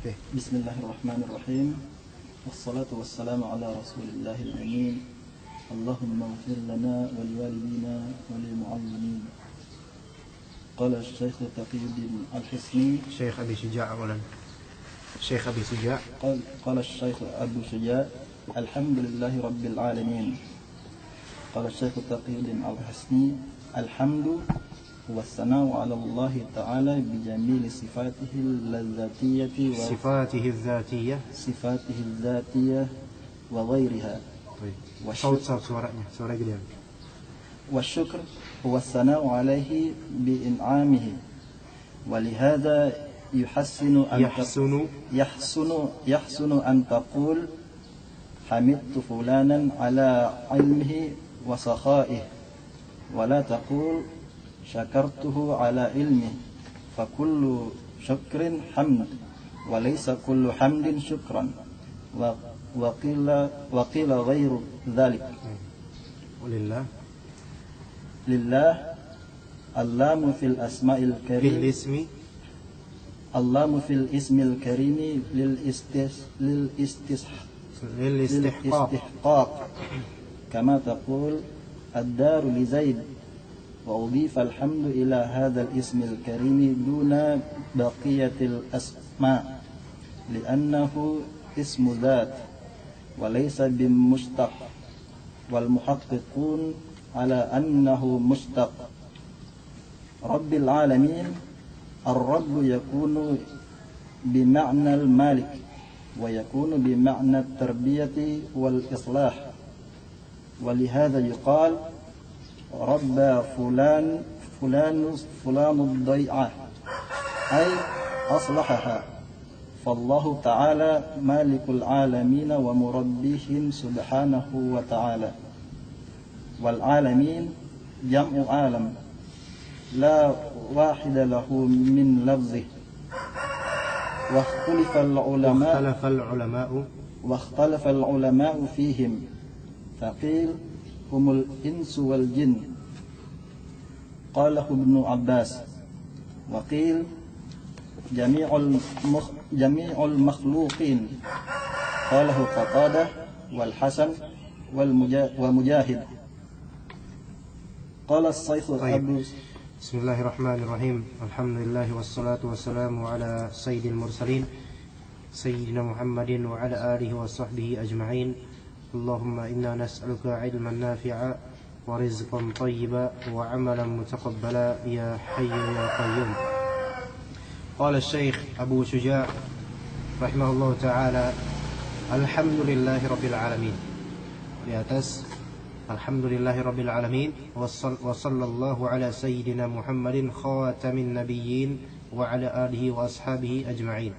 Okay. Bismillahirrahmanirrahim. Wassalatu wassalamu ala rasulillahil amin. Allahumma ighfir lana wa liwalidina wa lil mu'allimin. Qala Syekh Taqiyuddin Al-Hisni, Syekh Abi Syuja' awalan. Syekh Abi Syuja'. Qala Syekh Abu Syuja', alhamdulillahi rabbil alamin. Qala Syekh Taqiyuddin Al-Hisni, alhamdu wassana'u 'ala Allah ta'ala bi jamili sifatihi al-dzatiyyati wa sifatihi al-dzatiyyah wa ghairiha. Wa suaranya, suara gedean. Wa syukr huwa as-sana'u 'alaihi bi in'amihi. Wa lihadza yahsunu an taqul hamidtu fulanan 'ala 'ilmihi wa sakha'ihi wa la taqul syakartuhu ala ilmi, fa kullu syukrin hamd wa laysa kullu hamdin syukran wa qila ghairu dhalik. Walillah lillah allamu fil asma'il karim allamu fil ismil karimi lil istihqaq kama taqul ad-daru li Zaid. وأضيف الحمد إلى هذا الاسم الكريم دون بقية الأسماء لأنه اسم ذات وليس بمشتق، والمحققون على أنه مشتق. رب العالمين الرب يكون بمعنى المالك ويكون بمعنى التربية والإصلاح، ولهذا يقال ربى فلان الضيعة أي أصلحها. فالله تعالى مالك العالمين ومربيهم سبحانه وتعالى. والعالمين جمع عالم لا واحد له من لفظه. واختلف العلماء فيهم فقيل هم الإنس والجن قاله ابن عباس، وقيل جميع المخلوقين قاله قتادة والحسن ومجاهد. قال الشيخ أبو بسم الله الرحمن الرحيم. الحمد لله والصلاة والسلام على سيد المرسلين سيدنا محمد وعلى آله وصحبه أجمعين. اللهم إنا نسألك علما نافعا ورزقا طيبا وعملا متقبلا يا حي يا قيوم. قال الشيخ أبو شجاع رحمه الله تعالى الحمد لله رب العالمين. Di atas alhamdulillahi rabbil alamin wa sallallahu ala sayyidina Muhammadin khatamin nabiyyin wa ala alihi wa ashabihi ajma'in.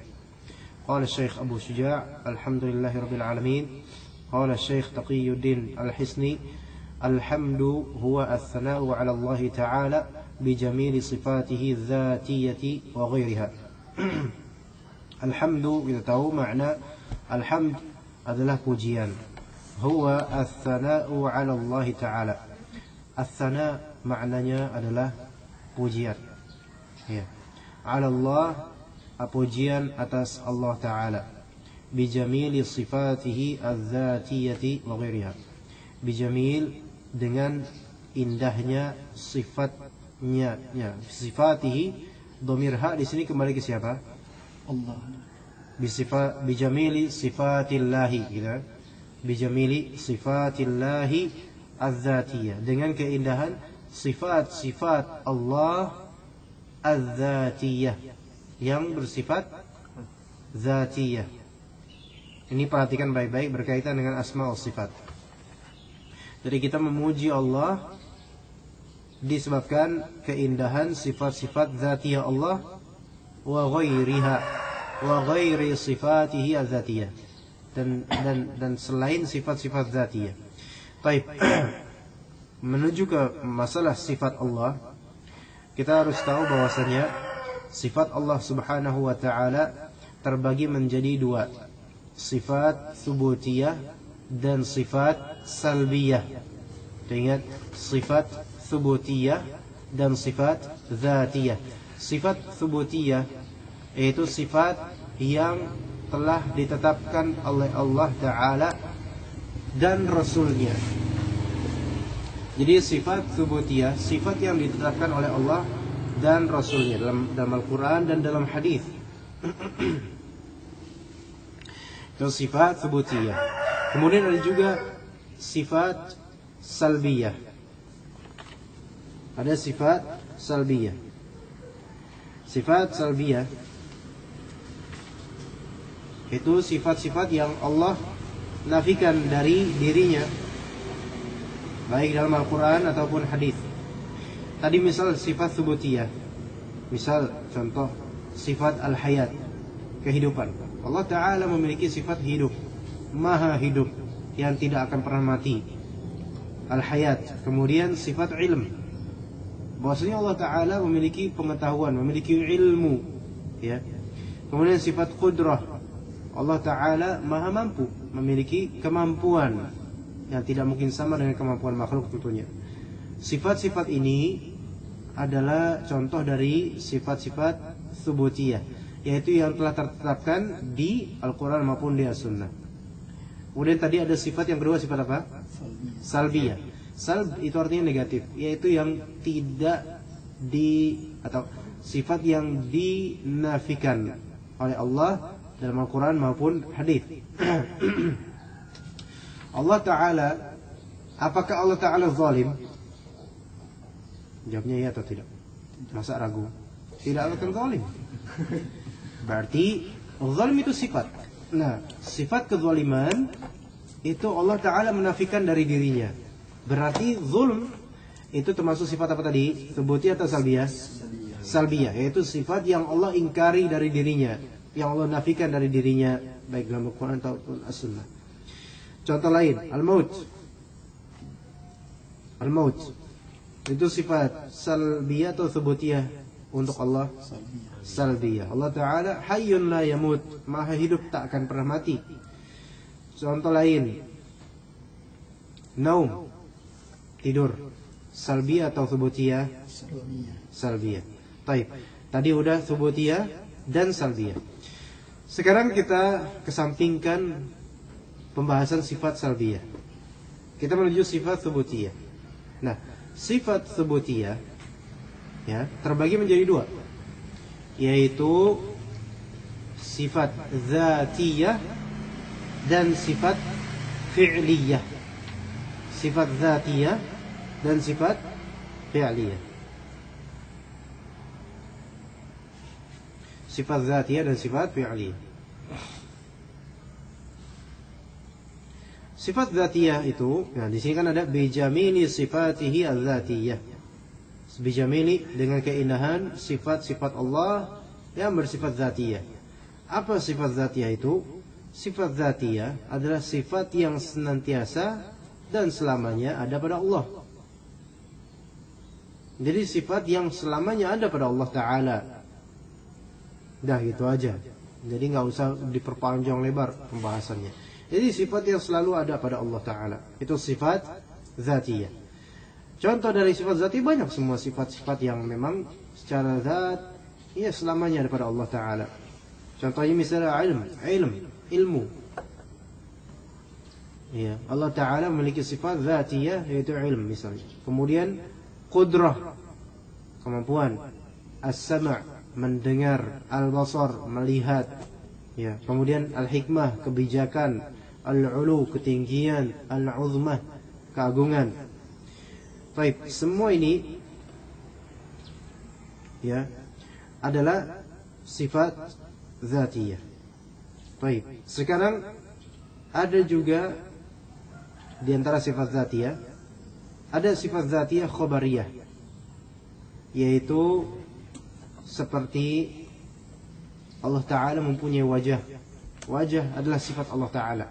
Qala Syekh Abu Syuja' alhamdulillahi rabbil alamin. قال الشيخ تقي الدين الحسني الحمد هو الثناء على الله تعالى بجميل صفاته الذاتية وغيرها. الحمد kita tahu makna alhamd adalah pujian. Huwa الثناء على الله تعالى. الثناء maknanya adalah pujian. Ya. Ala Allah, pujian atas Allah Ta'ala. Bijamili sifatihi al-dzatiyati wa ghairiha. Bijamil dengan indahnya sifatnya, ya. Sifatihi dhamir ha di sini kembali ke siapa? Allah. Bijamili sifatillahi, gitu. Bijamili sifatillahi al-dzatiyah, dengan keindahan sifat-sifat Allah al-dzatiyah yang bersifat dzatiyah. Ini perhatikan baik-baik berkaitan dengan asma wa sifat. Jadi kita memuji Allah disebabkan keindahan sifat-sifat dzatiyah Allah wa ghairiha wa ghairi sifatihi adzatiyah, dan selain sifat-sifat dzatiyah. Baik. Menuju ke masalah sifat Allah, kita harus tahu bahwasanya sifat Allah Subhanahu wa taala terbagi menjadi dua. Sifat subutiyah dan sifat salbiyah. Ingat, sifat subutiyah dan sifat dzatiyah. Sifat subutiyah yaitu sifat yang telah ditetapkan oleh Allah Ta'ala dan Rasulnya. Jadi sifat tsubutiyah, sifat yang ditetapkan oleh Allah dan Rasulnya dalam Al-Quran dan dalam hadis. Itu sifat tsubutiyah. Kemudian ada juga sifat salbiyah. Ada sifat salbiyah. Sifat salbiyah itu sifat-sifat yang Allah nafikan dari dirinya, baik dalam Al-Quran ataupun hadis. Tadi misal sifat tsubutiyah, misal contoh sifat al-hayat, kehidupan. Allah Ta'ala memiliki sifat hidup, maha hidup, yang tidak akan pernah mati, al-hayat. Kemudian sifat ilm, bahwasanya Allah Ta'ala memiliki pengetahuan, memiliki ilmu, ya. Kemudian sifat qudrah, Allah Ta'ala maha mampu, memiliki kemampuan yang tidak mungkin sama dengan kemampuan makhluk tentunya. Sifat-sifat ini adalah contoh dari sifat-sifat tsubutiyah, yaitu yang telah tertetapkan di Al-Quran maupun di As-Sunnah. Kemudian tadi ada sifat yang kedua, sifat apa? Salbiyah. Salb itu artinya negatif, yaitu yang tidak atau sifat yang dinafikan oleh Allah dalam Al-Quran maupun hadis. Allah Ta'ala, apakah Allah Ta'ala zalim? Jawabnya ya atau tidak? Masa ragu? Tidak akan zalim. Berarti zalim itu sifat. Nah, sifat kezaliman itu Allah Ta'ala menafikan dari dirinya. Berarti zulm itu termasuk sifat apa tadi? Tsubutiyah atau salbiyah? Salbiyah, yaitu sifat yang Allah ingkari dari dirinya, yang Allah nafikan dari dirinya, baik dalam Al-Quran ataupun As-Sunnah. Contoh lain, al-maut. Al-maut itu sifat salbiyah atau tsubutiyah untuk Allah? Salbiyah. Allah Ta'ala hayyun la yamut, maha hidup, tak akan pernah mati. Contoh lain, naum, tidur, salbiyah atau tsubutiyah? Salbiyah. Baik, tadi udah tsubutiyah dan salbiyah. Sekarang kita kesampingkan pembahasan sifat salbiyah. Kita menuju sifat tsubutiyah. Nah, sifat tsubutiyah ya terbagi menjadi dua, yaitu sifat dzatiyah dan sifat fi'liyah. Sifat dzatiyah dan sifat fi'liyah. Sifat dzatiyah dan sifat fi'liyah. Sifat dzatiyah itu, nah di sini kan ada bijamili sifatihi al-dzatiyah. Bijamili dengan keindahan sifat-sifat Allah yang bersifat dzatiyah. Apa sifat dzatiyah itu? Sifat dzatiyah adalah sifat yang senantiasa dan selamanya ada pada Allah. Jadi sifat yang selamanya ada pada Allah Ta'ala. Dah gitu aja. Jadi nggak usah diperpanjang lebar pembahasannya. Jadi sifat yang selalu ada pada Allah Ta'ala, itu sifat dzatiyah. Contoh dari sifat dzatiyah banyak, semua sifat-sifat yang memang secara zat ya selamanya ada pada Allah Ta'ala. Contohnya misalnya ilmu. Ya, Allah Ta'ala memiliki sifat dzatiyah yaitu ilm misalnya. Kemudian qudrah, kemampuan, as-sama', mendengar, al-basar, melihat. Ya, kemudian al-hikmah, kebijakan, al-ulu, ketinggian, al-uzmah, keagungan. Baik, semua ini ya adalah sifat dzatiyah. Baik, sekarang ada juga di antara sifat dzatiyah ada sifat dzatiyah khobariyah, yaitu seperti Allah Ta'ala mempunyai wajah. Wajah adalah sifat Allah Ta'ala.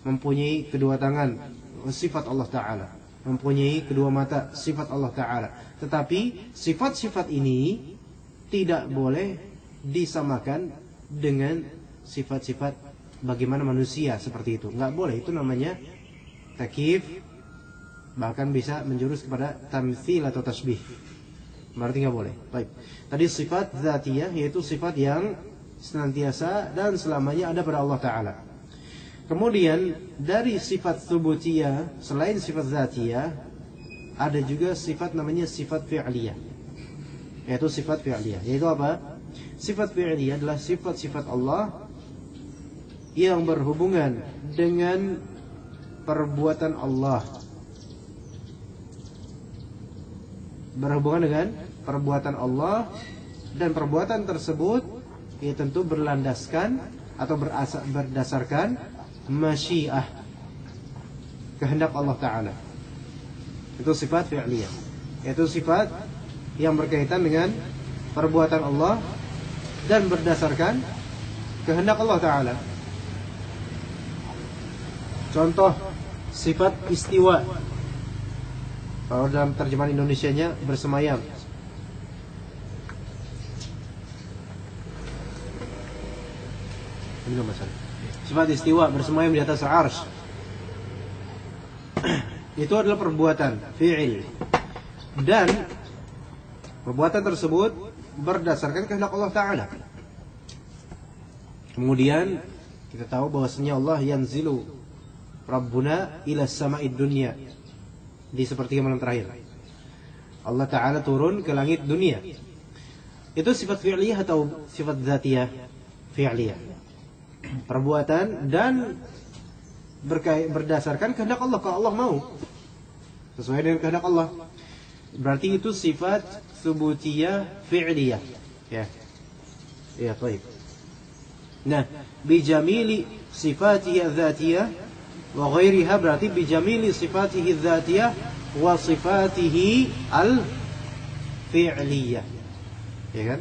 Mempunyai kedua tangan, sifat Allah Ta'ala. Mempunyai kedua mata, sifat Allah Ta'ala. Tetapi sifat-sifat ini tidak boleh disamakan dengan sifat-sifat bagaimana manusia seperti itu. Nggak boleh, itu namanya takyif. Bahkan bisa menjurus kepada tamtsil atau tasbih. Berarti nggak boleh. Baik. Tadi sifat dzatiyah yaitu sifat yang senantiasa dan selamanya ada pada Allah Ta'ala. Kemudian dari sifat tsubutiyah, selain sifat zatiyah, ada juga sifat namanya sifat fi'liyah. Yaitu sifat fi'liyah. Yaitu apa? Sifat fi'liyah adalah sifat-sifat Allah yang berhubungan dengan perbuatan Allah. Berhubungan dengan perbuatan Allah, dan perbuatan tersebut ya tentu berlandaskan atau berdasarkan masyiah, kehendak Allah Ta'ala. Itu sifat fi'liyah. Itu sifat yang berkaitan dengan perbuatan Allah dan berdasarkan kehendak Allah Ta'ala. Contoh sifat istiwa, kalau dalam terjemahan Indonesianya bersemayam. Ini masalah. Sifat istiwa, bersemayam di atas arsy. Itu adalah perbuatan fi'il, dan perbuatan tersebut berdasarkan kehendak Allah Ta'ala. Kemudian kita tahu bahwasanya Allah yanzilu Rabbuna ila sama'id dunya, di sepertiga malam terakhir Allah Ta'ala turun ke langit dunia. Itu sifat fi'liyah atau sifat zatiyah? Fi'liyah, perbuatan dan berdasarkan kehendak Allah. Kalau Allah mau, sesuai dengan kehendak Allah, berarti itu sifat tsubutiyah fi'liyah. Ya, ya, baik. Nah, bijamili sifatihi dzatiyah wa ghairiha, berarti bijamili sifatihi dzatiyah wa sifatihi al-fi'liyah. Ya kan?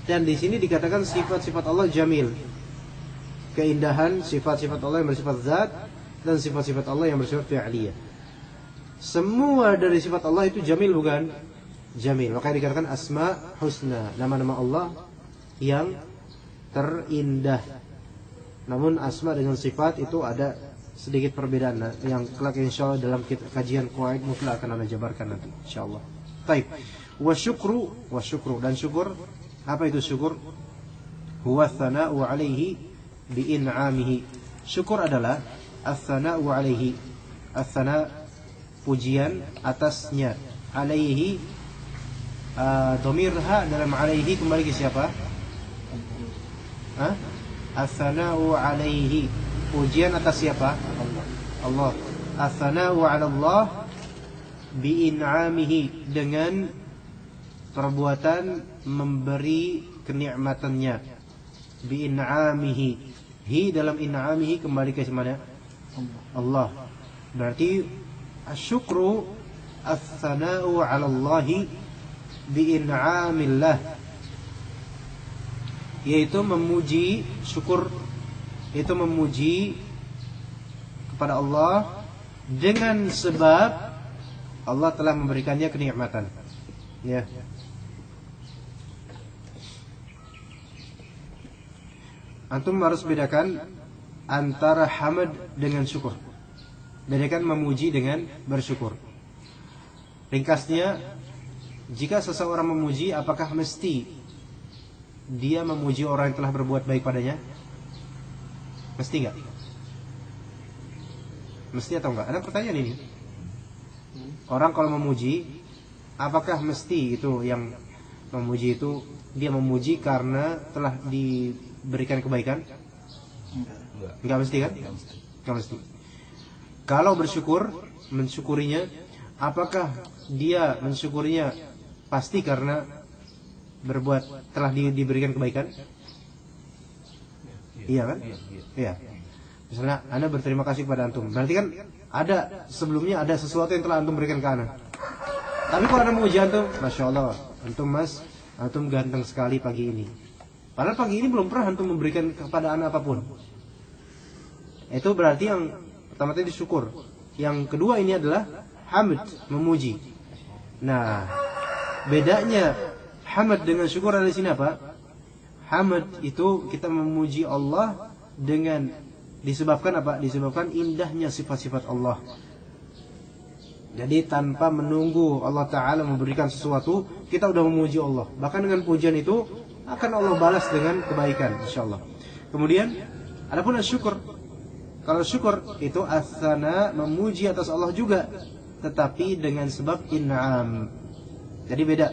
Dan di sini dikatakan sifat-sifat Allah jamil. Keindahan sifat-sifat Allah yang bersifat zat dan sifat-sifat Allah yang bersifat fi'liyah. Semua dari sifat Allah itu jamil, bukan? Jamil. Makanya dikatakan asma husna, nama-nama Allah yang terindah. Namun asma dengan sifat itu ada sedikit perbedaan, yang kelak insyaallah dalam kajian qawaid mutlaq akan Anda jabarkan nanti insyaallah. Baik. Wasyukru dan syukur. Apa itu syukur? Huwa tsana'u 'alaihi bi in'amihi. Syukur adalah ats-tsana'u 'alaihi. Ats-tsana' pujian atasnya, 'alaihi dhamirha dalam 'alaihi kembali ke siapa? Ats-tsana'u 'alaihi, pujian atas siapa? Allah. Ats-tsana'u 'ala Allah bi in'amihi, dengan perbuatan memberi kenikmatannya. Bi in'amihi, hi dalam in'amihi kembali ke mana? Allah. Berarti asyukru ats-tsana'u 'ala Allah bi in'amillah, yaitu memuji, syukur itu memuji kepada Allah dengan sebab Allah telah memberikannya kenikmatan. Ya. Antum harus bedakan antara hamd dengan syukur. Bedakan memuji dengan bersyukur. Ringkasnya, jika seseorang memuji, apakah mesti dia memuji orang yang telah berbuat baik padanya? Mesti enggak? Mesti atau enggak? Ada pertanyaan ini. Orang kalau memuji, apakah mesti itu yang memuji itu dia memuji karena telah diberikan kebaikan? Enggak mesti kan? Enggak mesti. Kalau bersyukur, mensyukurinya, apakah dia mensyukurinya pasti karena telah diberikan kebaikan? Iya kan? Iya. Misalnya Anda berterima kasih kepada antum, berarti kan ada sebelumnya ada sesuatu yang telah antum berikan ke Anda. Tapi kalau Anda memuji antum, Masya Allah, antum mas, antum ganteng sekali pagi ini. Padahal pagi ini belum pernah antum memberikan kepada Anda apapun. Itu berarti yang pertama tadi syukur. Yang kedua ini adalah hamd, memuji. Nah, bedanya hamd dengan syukur ada di sini apa? Hamd itu kita memuji Allah dengan disebabkan apa? Disebabkan indahnya sifat-sifat Allah. Jadi tanpa menunggu Allah Ta'ala memberikan sesuatu, kita sudah memuji Allah. Bahkan dengan pujian itu akan Allah balas dengan kebaikan insyaallah. Kemudian adapun syukur, kalau syukur itu as-sana, memuji atas Allah juga, tetapi dengan sebab in'am. Jadi beda.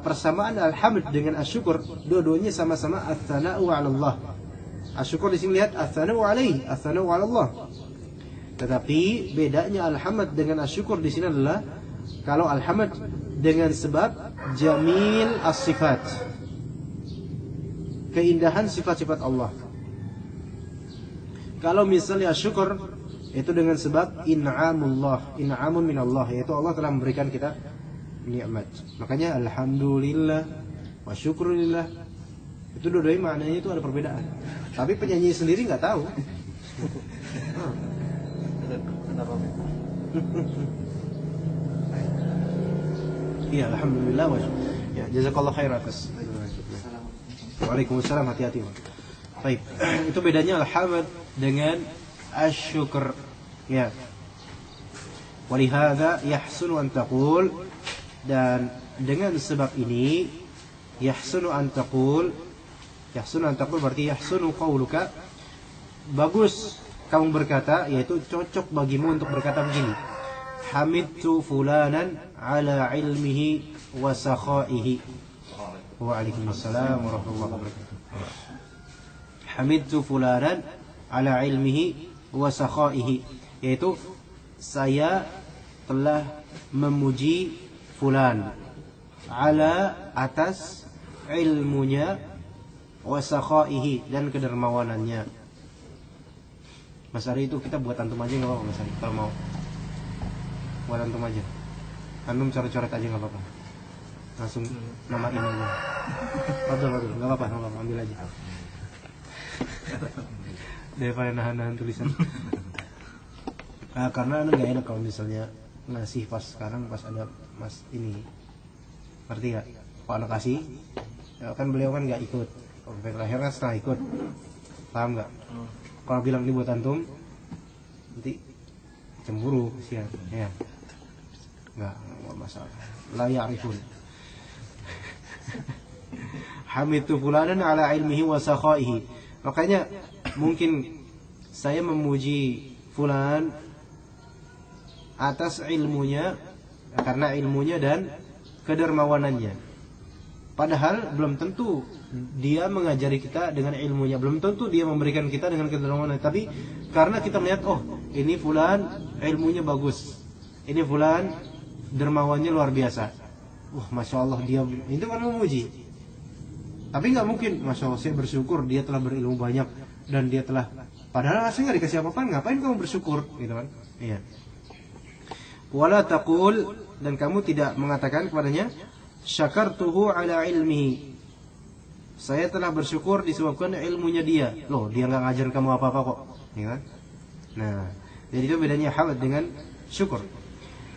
Persamaan alhamd dengan asyukur, dua-duanya sama-sama as-sana'u 'ala Allah. Asyukur di sini lihat as-sana'u 'alaihi, as-sana'u 'ala Allah. Tetapi bedanya alhamd dengan asyukur di sini adalah kalau alhamd dengan sebab jamil as-sifat, keindahan sifat-sifat Allah. Kalau misalnya syukur itu dengan sebab in'amullah, in'amun min Allah, yaitu Allah telah memberikan kita nikmat. Makanya alhamdulillah wa syukrulillah, itu dua-duanya maknanya itu ada perbedaan. Tapi penyanyi sendiri nggak tahu. Iya, alhamdulillah wa ya, jazakallah khair atas. Waalaikumsalam, hati-hati. Baik, itu bedanya alhamd dengan asyukur. Ya. Walihada yahsunu an taqul, dan dengan sebab ini yahsunu an taqul, yahsunu an taqul berarti yahsunu qauluka, bagus kamu berkata, yaitu cocok bagimu untuk berkata begini. Hamidtu fulanan ala ilmihi wa sakhaihi. Waalaikumsalam warahmatullahi wabarakatuh. Hamidtu fulanan ala ilmihi wa sakhaihi, yaitu saya telah memuji fulan ala atas ilmunya wa sakhaihi, dan kedermawanannya. Mas Ari, itu kita buat antum aja nggak apa-apa Mas Ari, kalau mau buat antum aja, antum coret-coret aja nggak apa-apa, langsung namain aja. Betul, nggak apa-apa, ambil aja daripada nahan-nahan tulisan. Karena nggak enak kalau misalnya ngasih pas sekarang pas ada mas ini, ngerti nggak? Kalau anak kasih, ya kan beliau kan nggak ikut, terakhir kan setengah ikut, paham nggak? Kalau bilang ini buat antum, nanti cemburu sian, ya. Nggak masalah. La ya'rifun. Hamidtu fulanan ala ilmihi wa sakhaihi. Makanya mungkin saya memuji fulan atas ilmunya, karena ilmunya dan kedermawanannya. Padahal belum tentu dia mengajari kita dengan ilmunya, belum tentu dia memberikan kita dengan kedermawanannya. Tapi karena kita melihat, oh ini fulan ilmunya bagus, ini fulan dermawannya luar biasa, masya Allah dia, itu kan memuji. Tapi nggak mungkin, masya Allah saya bersyukur dia telah berilmu banyak dan dia telah, padahal saya nggak dikasih apa-apa, ngapain kamu bersyukur, gitu kan? Iya. Wala taqul, dan kamu tidak mengatakan kepadanya, syakartuhu ala ilmihi, saya telah bersyukur disebabkan ilmunya dia. Loh, dia nggak ngajarin kamu apa-apa kok, ya kan? Nah, jadi itu bedanya hamd dengan syukur.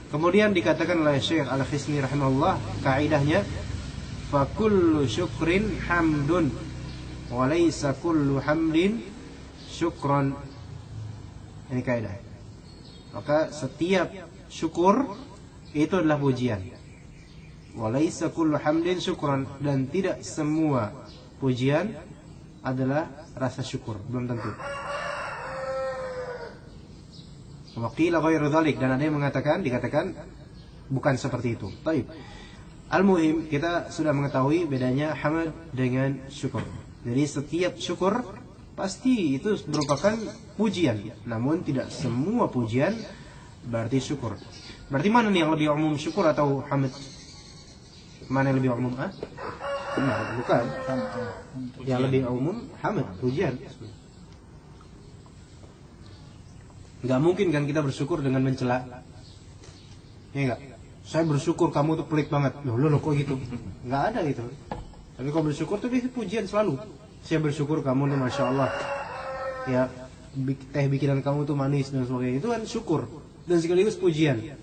Kemudian dikatakan oleh Syekh Al-Khisni rahimahullah, kaidahnya fa kullu syukrin hamdun wa laysa kullu hamdin syukran. Ini kaidah. Maka setiap syukur itu adalah pujian. Wa laysa kullu hamdin syukran, dan tidak semua pujian adalah rasa syukur, belum tentu. Wa qila ghairu dzalik, dan ada yang mengatakan, dikatakan bukan seperti itu. Baik. Al-muhim, kita sudah mengetahui bedanya hamd dengan syukur. Jadi setiap syukur pasti itu merupakan pujian, namun tidak semua pujian berarti syukur. Berarti mana nih yang lebih umum, syukur atau hamd? Mana yang lebih umum? Nah, bukan. Yang lebih umum hamd, pujian. Gak mungkin kan kita bersyukur dengan mencela. Ya enggak? Saya bersyukur kamu tuh pelit banget. Loh kok gitu? Gak ada gitu. Tapi kalau bersyukur tuh itu pujian selalu. Saya bersyukur kamu nih masya Allah. Ya, teh bikinan kamu tuh manis dan sebagainya. Itu kan syukur dan sekaligus pujian.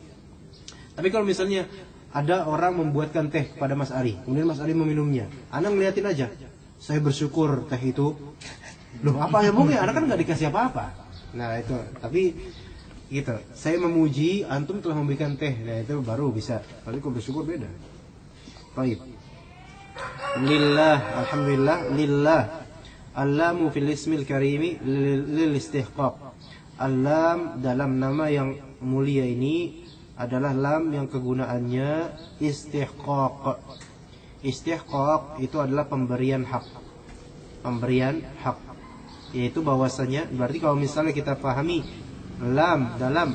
Tapi kalau misalnya ada orang membuatkan teh kepada Mas Ari, kemudian Mas Ari meminumnya, Ana ngeliatin aja, saya bersyukur teh itu. Loh, apa yang mungkin? Ana kan nggak dikasih apa-apa. Nah itu, tapi gitu. Saya memuji, antum telah memberikan teh, nah itu baru bisa. Tapi kalau bersyukur beda. Baik. lillah, alhamdulillah, lillah. Al-lamu fil ismil karimi lil istihqaq. Al-lam dalam nama yang mulia ini adalah lam yang kegunaannya istihqaq. Istihqaq itu adalah pemberian hak. Pemberian hak. Yaitu bahwasanya, berarti kalau misalnya kita pahami lam dalam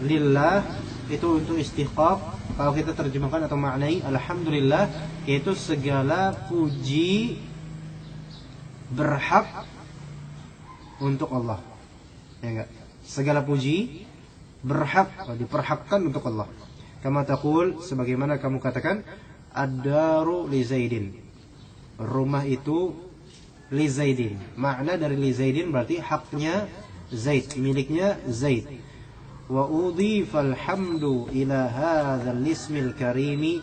lillah itu untuk istihqaq, kalau kita terjemahkan atau maknai alhamdulillah, yaitu segala puji berhak untuk Allah. Ya enggak? Segala puji berhak, diperhakkan untuk Allah. Kama taqul, sebagaimana kamu katakan, ad-daru li Zaidin. Rumah itu li Zaidin. Makna dari li Zaidin berarti haknya Zaid, miliknya Zaid. Wa udhifal hamdu ila hadzal ismil karimi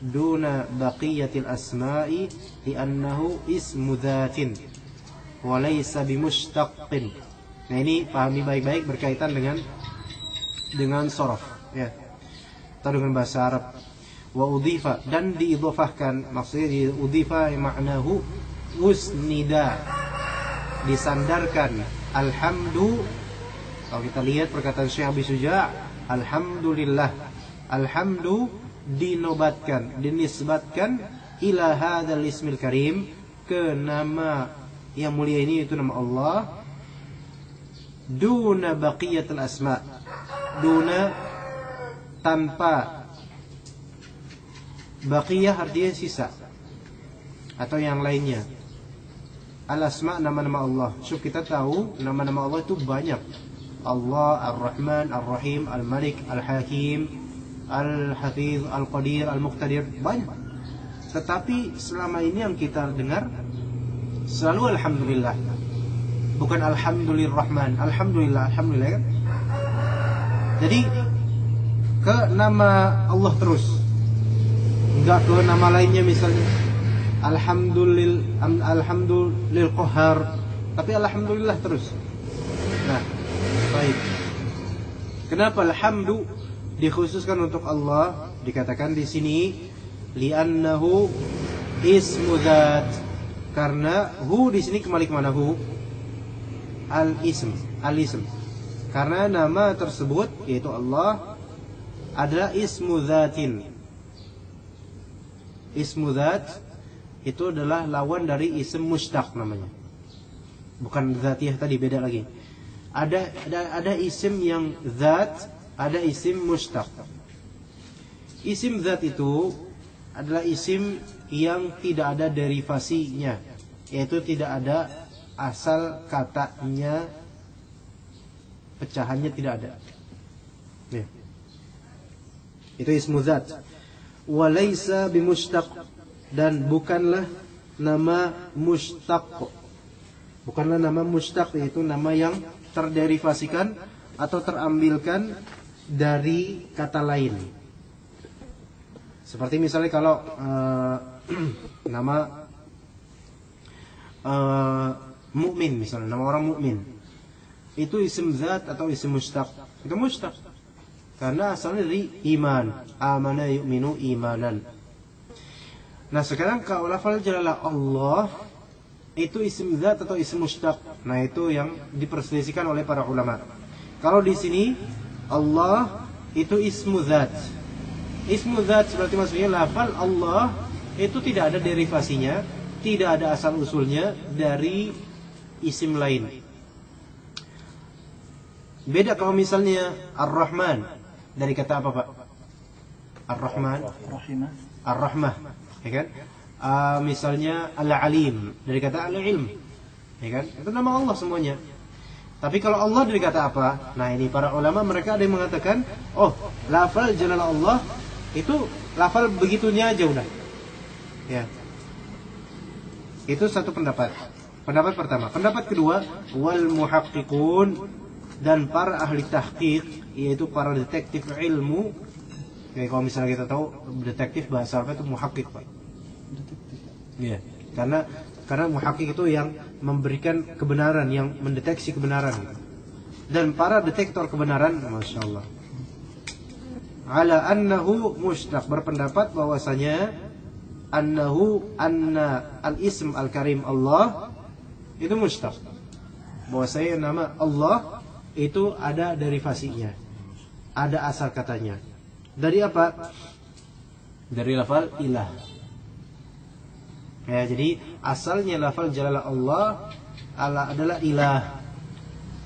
duna baqiyatil asma'i li'annahu ismu dzatin wa laysa bimushtaqqin. Nah, ini pahami baik-baik berkaitan dengan sorof, ya, atau dengan bahasa Arab. Wa udhifa, dan diidhofahkan, maksudnya diudhifa maknahu usnida, disandarkan. Alhamdu, kalau kita lihat perkataan Syekh Abi Suja', alhamdulillah, alhamdu dinobatkan, dinisbatkan ila hadzal ismil karim, ke nama yang mulia ini, itu nama Allah. Duna baqiyatul asma, duna tanpa, baqiyah artinya sisa atau yang lainnya. Al-asma, nama-nama Allah. So, kita tahu nama-nama Allah itu banyak. Allah, Ar-Rahman, Ar-Rahim, Al-Malik, Al-Hakim, Al-Hafiz, Al-Qadir, Al-Muqtadir, banyak. Tetapi selama ini yang kita dengar selalu alhamdulillah, bukan alhamdulillahirrahman. Alhamdulillah, alhamdulillah, kan? Jadi ke nama Allah terus, enggak ke nama lainnya, misalnya alhamdulillah qahar, tapi alhamdulillah terus. Nah, baik. Kenapa alhamdu dikhususkan untuk Allah? Dikatakan di sini li'annahu ismu dzat. Karena hu di sini kembali ke mana? Hu al-ism, al-ism. Karena nama tersebut, yaitu Allah, adalah ismu dzatin. Ismu dzat itu adalah lawan dari ism mushtaq namanya. Bukan dzatiyah tadi, beda lagi. Ada isim yang dzat, ada isim mushtaq. Isim dzat itu adalah isim yang tidak ada derivasinya, yaitu tidak ada asal katanya, pecahannya tidak ada. Ya. Itu ismu dzat. Wa laisa bimushtaq, dan bukanlah nama mushtaq. Bukanlah nama mushtaq, yaitu nama yang terderivasikan atau terambilkan dari kata lain. Seperti misalnya kalau nama mukmin, misalnya nama orang mukmin, itu isim zat atau isim mushtaq? Itu mushtaq karena asalnya dari iman, amana yu'minu imanan. Nah, sekarang kalau lafal jalalah Allah itu isim zat atau isim mushtaq, nah itu yang diperselisihkan oleh para ulama. Kalau di sini Allah itu ismu zat. Ismu zat berarti maksudnya lafal Allah itu tidak ada derivasinya, tidak ada asal usulnya dari isim lain. Beda kalau misalnya Ar-Rahman, dari kata apa, Pak? Ar-Rahman, Ar-Rahmah, ya kan? Misalnya Al-Alim, dari kata Al-Ilm, ya kan? Itu nama Allah semuanya. Tapi kalau Allah dari kata apa? Nah, ini para ulama mereka ada yang mengatakan, oh, lafal jalalah Allah itu lafal begitunya aja udah. Ya. Itu satu pendapat. Pendapat pertama. Pendapat kedua, wal muhaqqiqun, dan para ahli tahqiq, yaitu para detektif ilmu. Kayak kalau misalnya kita tahu detektif bahasa Arab itu muhaqqiq, Pak. Detektif. Iya. Karena muhaqqiq itu yang memberikan kebenaran, yang mendeteksi kebenaran. Dan para detektor kebenaran, Masya Allah, ala annahu mushtaq, berpendapat bahwasanya anna al-ism al-karim Allah itu mushtaq. Bahwasanya nama Allah itu ada derivasinya, ada asal katanya. Dari apa? Dari lafal ilah. Ya, jadi asalnya lafal jalalah Allah adalah ilah.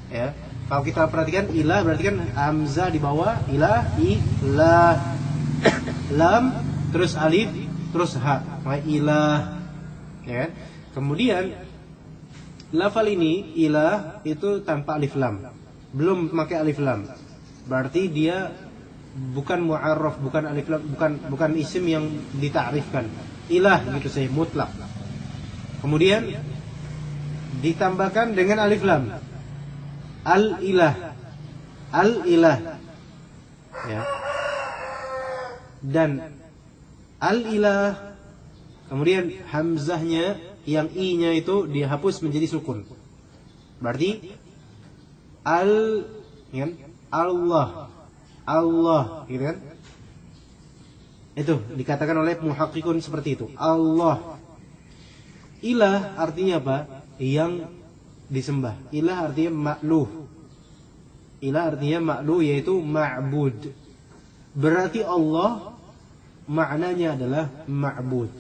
Ya, kalau kita perhatikan ilah berarti kan hamzah di bawah, ilah, lam, terus alif, terus ha, maka ilah. Ya. Kemudian lafal ini ilah itu tanpa alif lam, belum pakai alif lam. Berarti dia bukan mu'arraf, bukan alif lam, bukan isim yang ditakrifkan. Ilah gitu saja, mutlak. Kemudian ditambahkan dengan alif lam. Al-ilah. Al-ilah. Ya. Dan al-ilah, kemudian hamzahnya yang i-nya itu dihapus menjadi sukun. Berarti ya, Allah. Allah, gitu kan? Itu dikatakan oleh muhaqqiqun seperti itu. Allah. Ilah artinya apa? Yang disembah. Ilah artinya ma'luh. Ilah artinya ma'luh, yaitu ma'bud. Berarti Allah maknanya adalah ma'bud.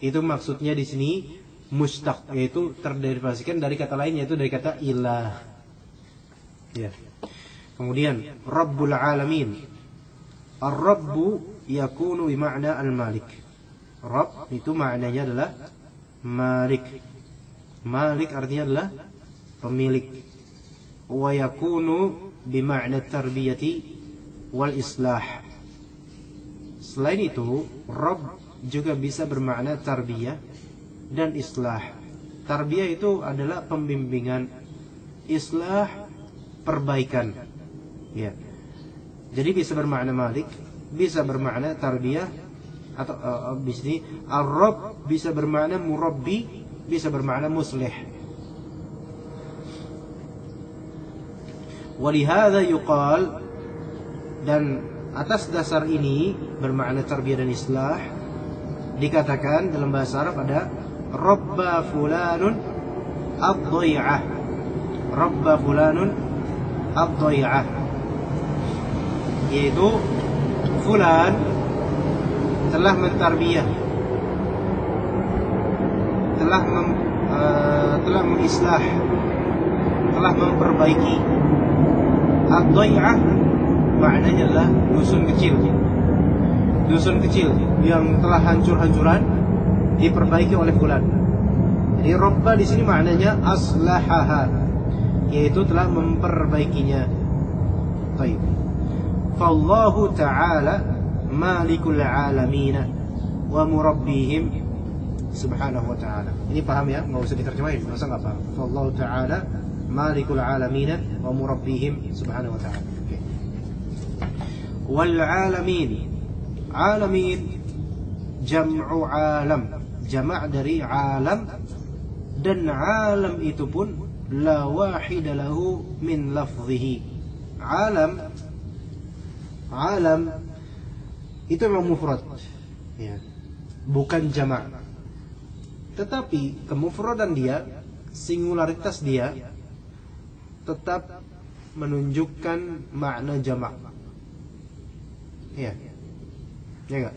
Itu maksudnya di sini mustaq, yaitu terderivasikan dari kata lain, yaitu dari kata ilah. Ya. Kemudian Rabbul Alamin. Ar-Rabbu yakunu bima'na al-Malik. Rabb itu maknanya adalah Malik. Malik artinya adalah pemilik. Wa yakunu bima'na tarbiyati wal islah. Selain itu, Rabb juga bisa bermakna tarbiyah dan islah. Tarbiyah itu adalah pembimbingan, islah perbaikan. Ya. Jadi bisa bermakna Malik, bisa bermakna tarbiyah, atau di sini Ar-Rabb bisa bermakna murabbi, bisa bermakna muslih. Walihada yuqal, dan atas dasar ini bermakna tarbiyah dan islah, dikatakan dalam bahasa Arab ada Rabba fulanun ad-dhai'ah. Rabba fulanun ad-dhai'ah, yaitu fulan telah mentarbiyah, telah mengislah, telah memperbaiki. Ad-dhai'ah maknanya adalah dusun kecil. Dusun kecil yang telah hancur-hancuran diperbaiki oleh fulan. Jadi Rabba di sini maknanya aslahaha, yaitu telah memperbaikinya. Baik. Fallahu ta'ala malikul alamin wa murabbihim subhanahu wa ta'ala. Ini paham ya? Enggak usah diterjemahin, masa enggak paham. Fallahu ta'ala malikul alamin wa murabbihim subhanahu wa ta'ala. Okay. Wal alamin. Alamin jam'u alam. Jama' dari alam, dan alam itu pun la wahida lahu min lafzihi. Alam itu memang mufrad, ya, bukan jama'. Tetapi kemufradan dia, singularitas dia tetap menunjukkan makna jama'. Ya, ya enggak?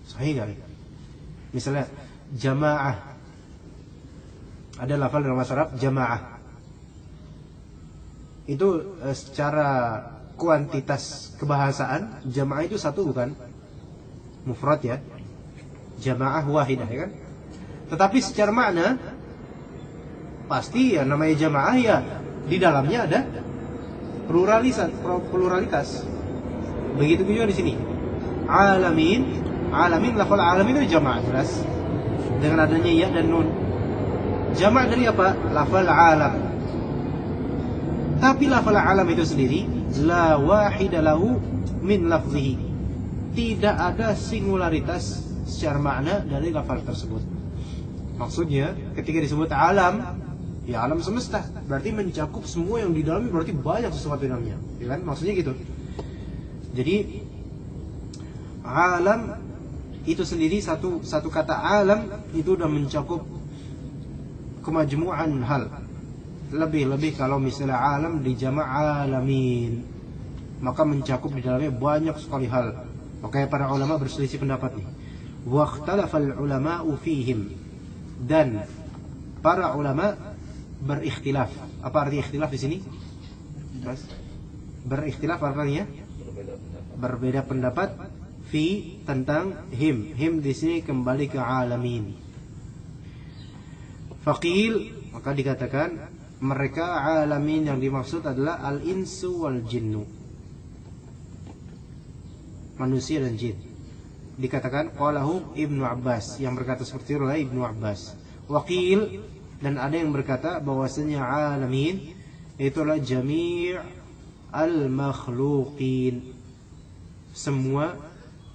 Sahih enggak? Misalnya jamaah, ada lafal dalam bahasa Arab jamaah. Itu secara kuantitas kebahasaan jamaah itu satu, bukan mufrad ya, jamaah wahidah ya kan. Tetapi secara makna pasti ya namanya jamaah ya di dalamnya ada pluralitas. Begitu juga di sini. Alamin, lafal alamin itu jamaah jelas dengan adanya ya dan nun. Jamaah dari apa? Lafal alam. Tapi lafal alam itu sendiri la wahida lahu min lafzihi. Tidak ada singularitas secara makna dari lafal tersebut. Maksudnya ketika disebut alam, ya alam semesta, berarti mencakup semua yang di dalamnya, berarti banyak sesuatu di dalamnya, ya kan? Maksudnya gitu. Jadi alam itu sendiri satu kata alam itu udah mencakup kemajmu'an hal. Lebih kalau misalnya alam dijamak alamin, maka mencakup di dalamnya banyak sekali hal. Makanya para ulama berselisih pendapat nih. Wa ikhtalafal ulama'u fihim, dan para ulama berikhtilaf. Apa arti ikhtilaf di sini? Berikhtilaf artinya berbeda pendapat fi tentang him. Him di sini kembali ke alamin. Faqil, maka dikatakan mereka alamin yang dimaksud adalah al-insu wal jinnu, manusia dan jin. Dikatakan qalahu Ibnu Abbas, yang berkata seperti itu adalah Ibnu Abbas. Waqil, dan ada yang berkata bahwasanya alamin itulah jami' al-makhluqin, semua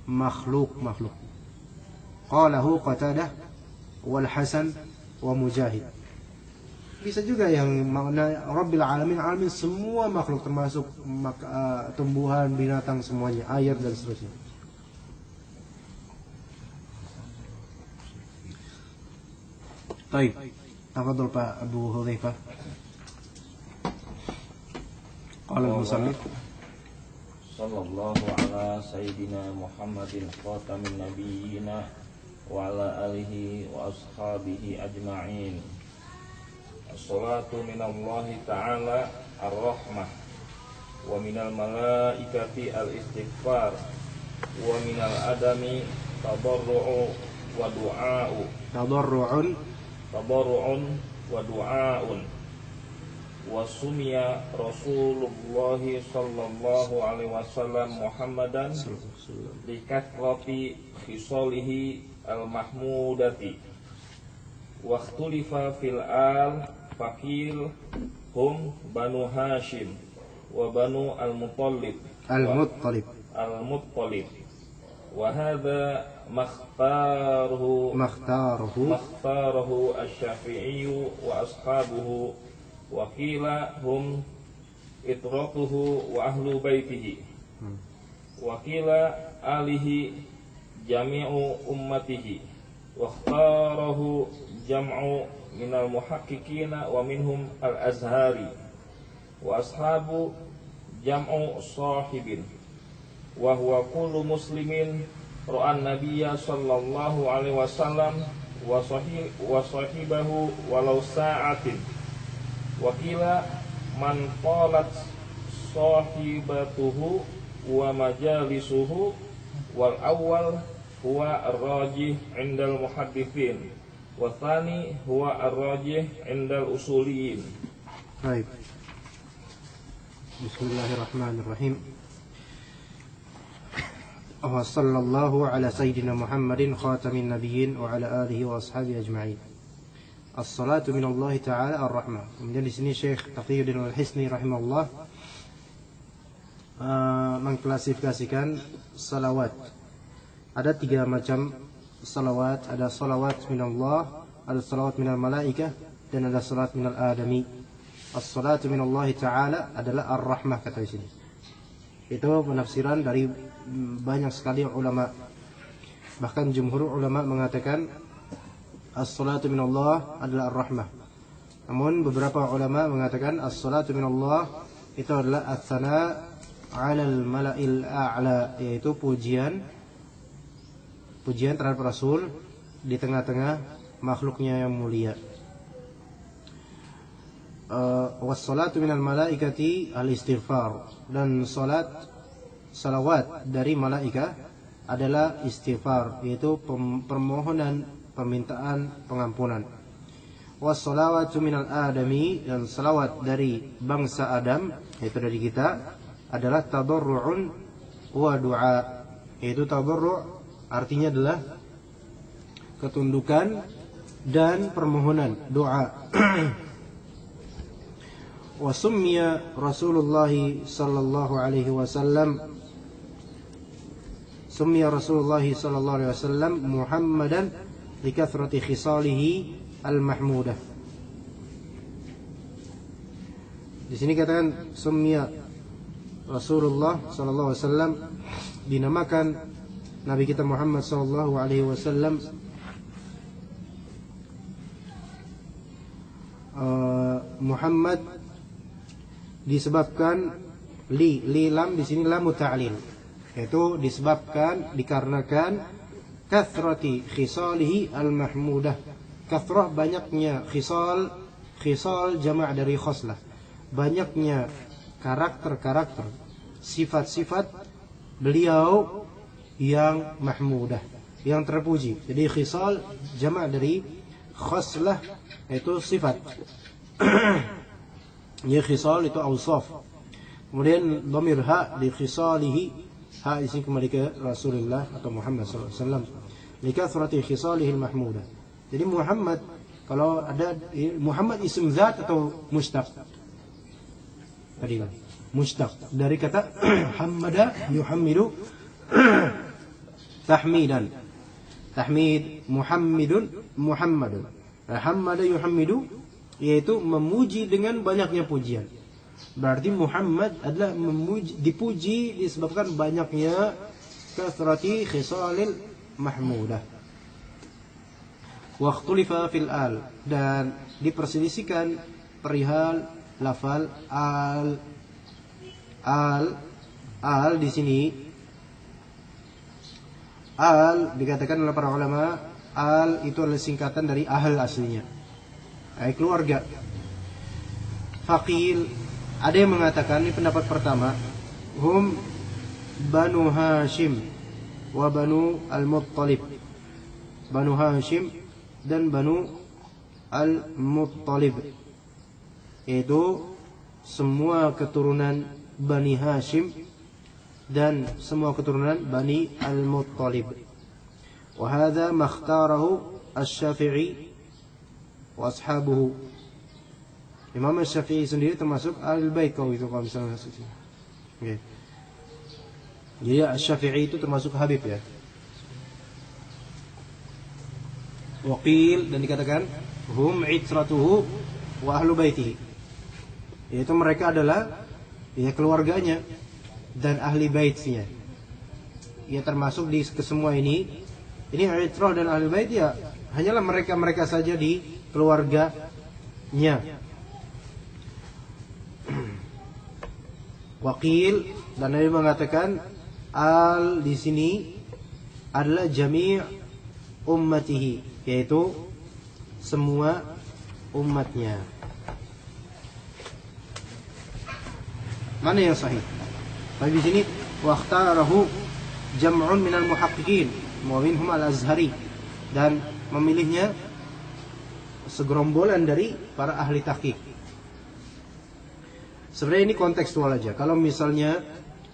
makhluk. Qalahu Qatadah wal Hasan wa Mujahid. Bisa juga yang makna Rabbil Alamin, alamin semua makhluk termasuk tumbuhan, binatang semuanya, air dan seterusnya. Baik, tafadhol Pak Abu Hudzaifah. Qala al-musannif sallallahu ala sayyidina Muhammadin khatamin nabiyyina wa ala alihi wa ashabihi ajma'in. As-salatu minallahi ta'ala ar-rahmah, wa minal malaikati al-istighfar, wa minal adami tadarru'u wa du'a'u. Tadarru'un wa du'a'un. Wa sumiya Rasulullah sallallahu alaihi wasallam Muhammadan likathrati khisalihi al-mahmudati. Wa ikhtulifa fil al faqil hum Banu Hashim wa Banu al-Muttalib. Wa hadha makhtaruhu asy-Syafi'i wa ashabuhu, wa qila hum itratuhu wa ahlu baitihi, wa qila alihi jami'u ummatihi, wa ikhtarahu jam'u minal muhaqqiqina wa minhum al-Azhari, wa ashabu jam'u sahibin, wa huwa kullu muslimin ra'an nabiyya sallallahu alaihi wasallam wa sahibahu walau sa'atin. Wakila man qalat sahibatuhu wa majalisuhu, wal awal huwa ar-rajih indal muhaddithin, wa thani huwa ar-rajih indal usuliyin. Baik. Bismillahirrahmanirrahim. Wa sallallahu ala sayyidina Muhammadin khatamin nabiyyin wa ala alihi wa ashabihi ajma'in. As-salatu minallahi ta'ala ar-rahmah. Kemudian di sini Syekh Taqiyuddin Al-Hisni rahimahullah mengklasifikasikan salawat. Ada 3 macam salawat. Ada salawat minallah, ada salawat minal malaikah, dan ada salawat minal adami. As-salatu minallahi ta'ala adalah ar-rahmah kata di sini. Itu penafsiran dari banyak sekali ulama. Bahkan jumhur ulama mengatakan as-salatu minallah adalah ar-rahmah. Namun beberapa ulama mengatakan as-salatu minallah itu adalah as-sana 'alal mala'il a'la, yaitu pujian terhadap Rasul di tengah-tengah makhluknya yang mulia. Was-salatu minal malaikati al-istighfar, dan salawat dari malaikat adalah istighfar, yaitu permohonan, permintaan pengampunan. Was-salawatu minal adami, dan salawat dari bangsa Adam, yaitu dari kita, adalah tadarru'un wa du'a, yaitu tadarru' artinya adalah ketundukan dan permohonan, doa. Wa summiya Rasulullah sallallahu alaihi wasallam Muhammadan likathrati khisalihi al-mahmudah. Di sini katakan summiya Rasulullah sallallahu alaihi wasallam, dinamakan Nabi kita Muhammad sallallahu alaihi wasallam Muhammad disebabkan li lam di sini lam ta'lil, yaitu disebabkan dikarenakan kathrati khisalihi al-mahmudah. Kathrah banyaknya, khisal jamak dari khoslah, banyaknya karakter-karakter, sifat-sifat beliau yang mahmudah, yang terpuji. Jadi khisal jamak dari khoslah, yaitu sifat. Ya, khisal itu awsaf. Kemudian dhamir ha di khisalihi, ha isi kembali ke Rasulullah atau Muhammad sallallahu alaihi wasallam. Li kathrati khisalihi al-mahmudah. Jadi Muhammad, kalau ada Muhammad isim zat atau mushtaq? Tadi kan mushtaq dari kata hamada yuhammidu tahmidan. Tahmid Muhammadun Muhammadun. Hamada yuhammidu, yaitu memuji dengan banyaknya pujian. Berarti Muhammad adalah dipuji disebabkan banyaknya kathrati khisalil mahmudah. Wa ikhtulifa fil al, dan diperselisihkan perihal lafal al. Al di sini, al dikatakan oleh para ulama, al itu adalah singkatan dari ahl aslinya, keluarga. Faqil, ada yang mengatakan, ini pendapat pertama, hum Banu Hashim wa Banu Al-Muttalib. Banu Hashim dan Banu Al-Muttalib, yaitu semua keturunan Bani Hashim dan semua keturunan Bani Al-Muttalib. Wa hadha makhtarahu Asy-Syafi'i wa ashabuhu. Imam Asy-Syafi'i sendiri termasuk Ahlul Bait kalau itu, kalau misalnya okay. Jadi Asy-Syafi'i itu termasuk Habib ya. Waqil, dan dikatakan hum itratuhu wa ahlu baitihi, yaitu mereka adalah ya keluarganya dan ahli baitnya. Ya termasuk di kesemua ini itrah dan ahli bait ya hanyalah mereka saja di keluarganya. Waqil, dan Nabi mengatakan al di sini adalah jami' ummatihi, yaitu semua umatnya. Mana yang sahih? Tapi di sini waqtarahu jam'un minal muhaqqiqin wa minhum al-Azhari, dan memilihnya segerombolan dari para ahli tahqiq. Sebenarnya ini kontekstual aja. Kalau misalnya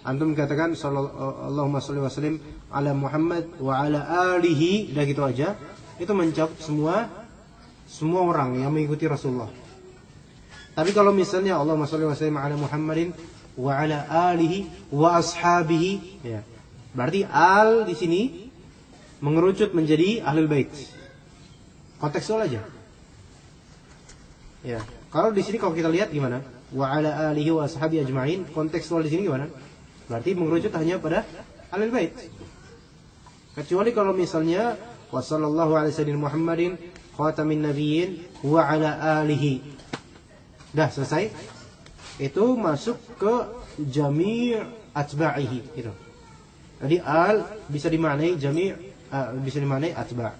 antum katakan Allahumma shalli wa sallim ala Muhammad wa ala alihi, udah gitu aja, itu mencakup semua orang yang mengikuti Rasulullah. Tapi kalau misalnya Allahumma shalli wa sallim ala Muhammadin wa ala alihi wa ashabihi, ya, berarti al di sini mengerucut menjadi ahlul bait. Kontekstual aja. Ya, kalau di sini kalau kita lihat gimana? Wa ala alihi wa ashabi ajma'in, kontekstual di sini gimana? Berarti mengerucut hanya pada ahlul bait. Kecuali kalau misalnya wa sallallahu alaihi wasallam Muhammadin khatamin nabiyyin wa ala alihi. Dah selesai. Itu masuk ke jami' atba'ihi gitu. Jadi al bisa dimaknai jami', bisa dimaknai atba'.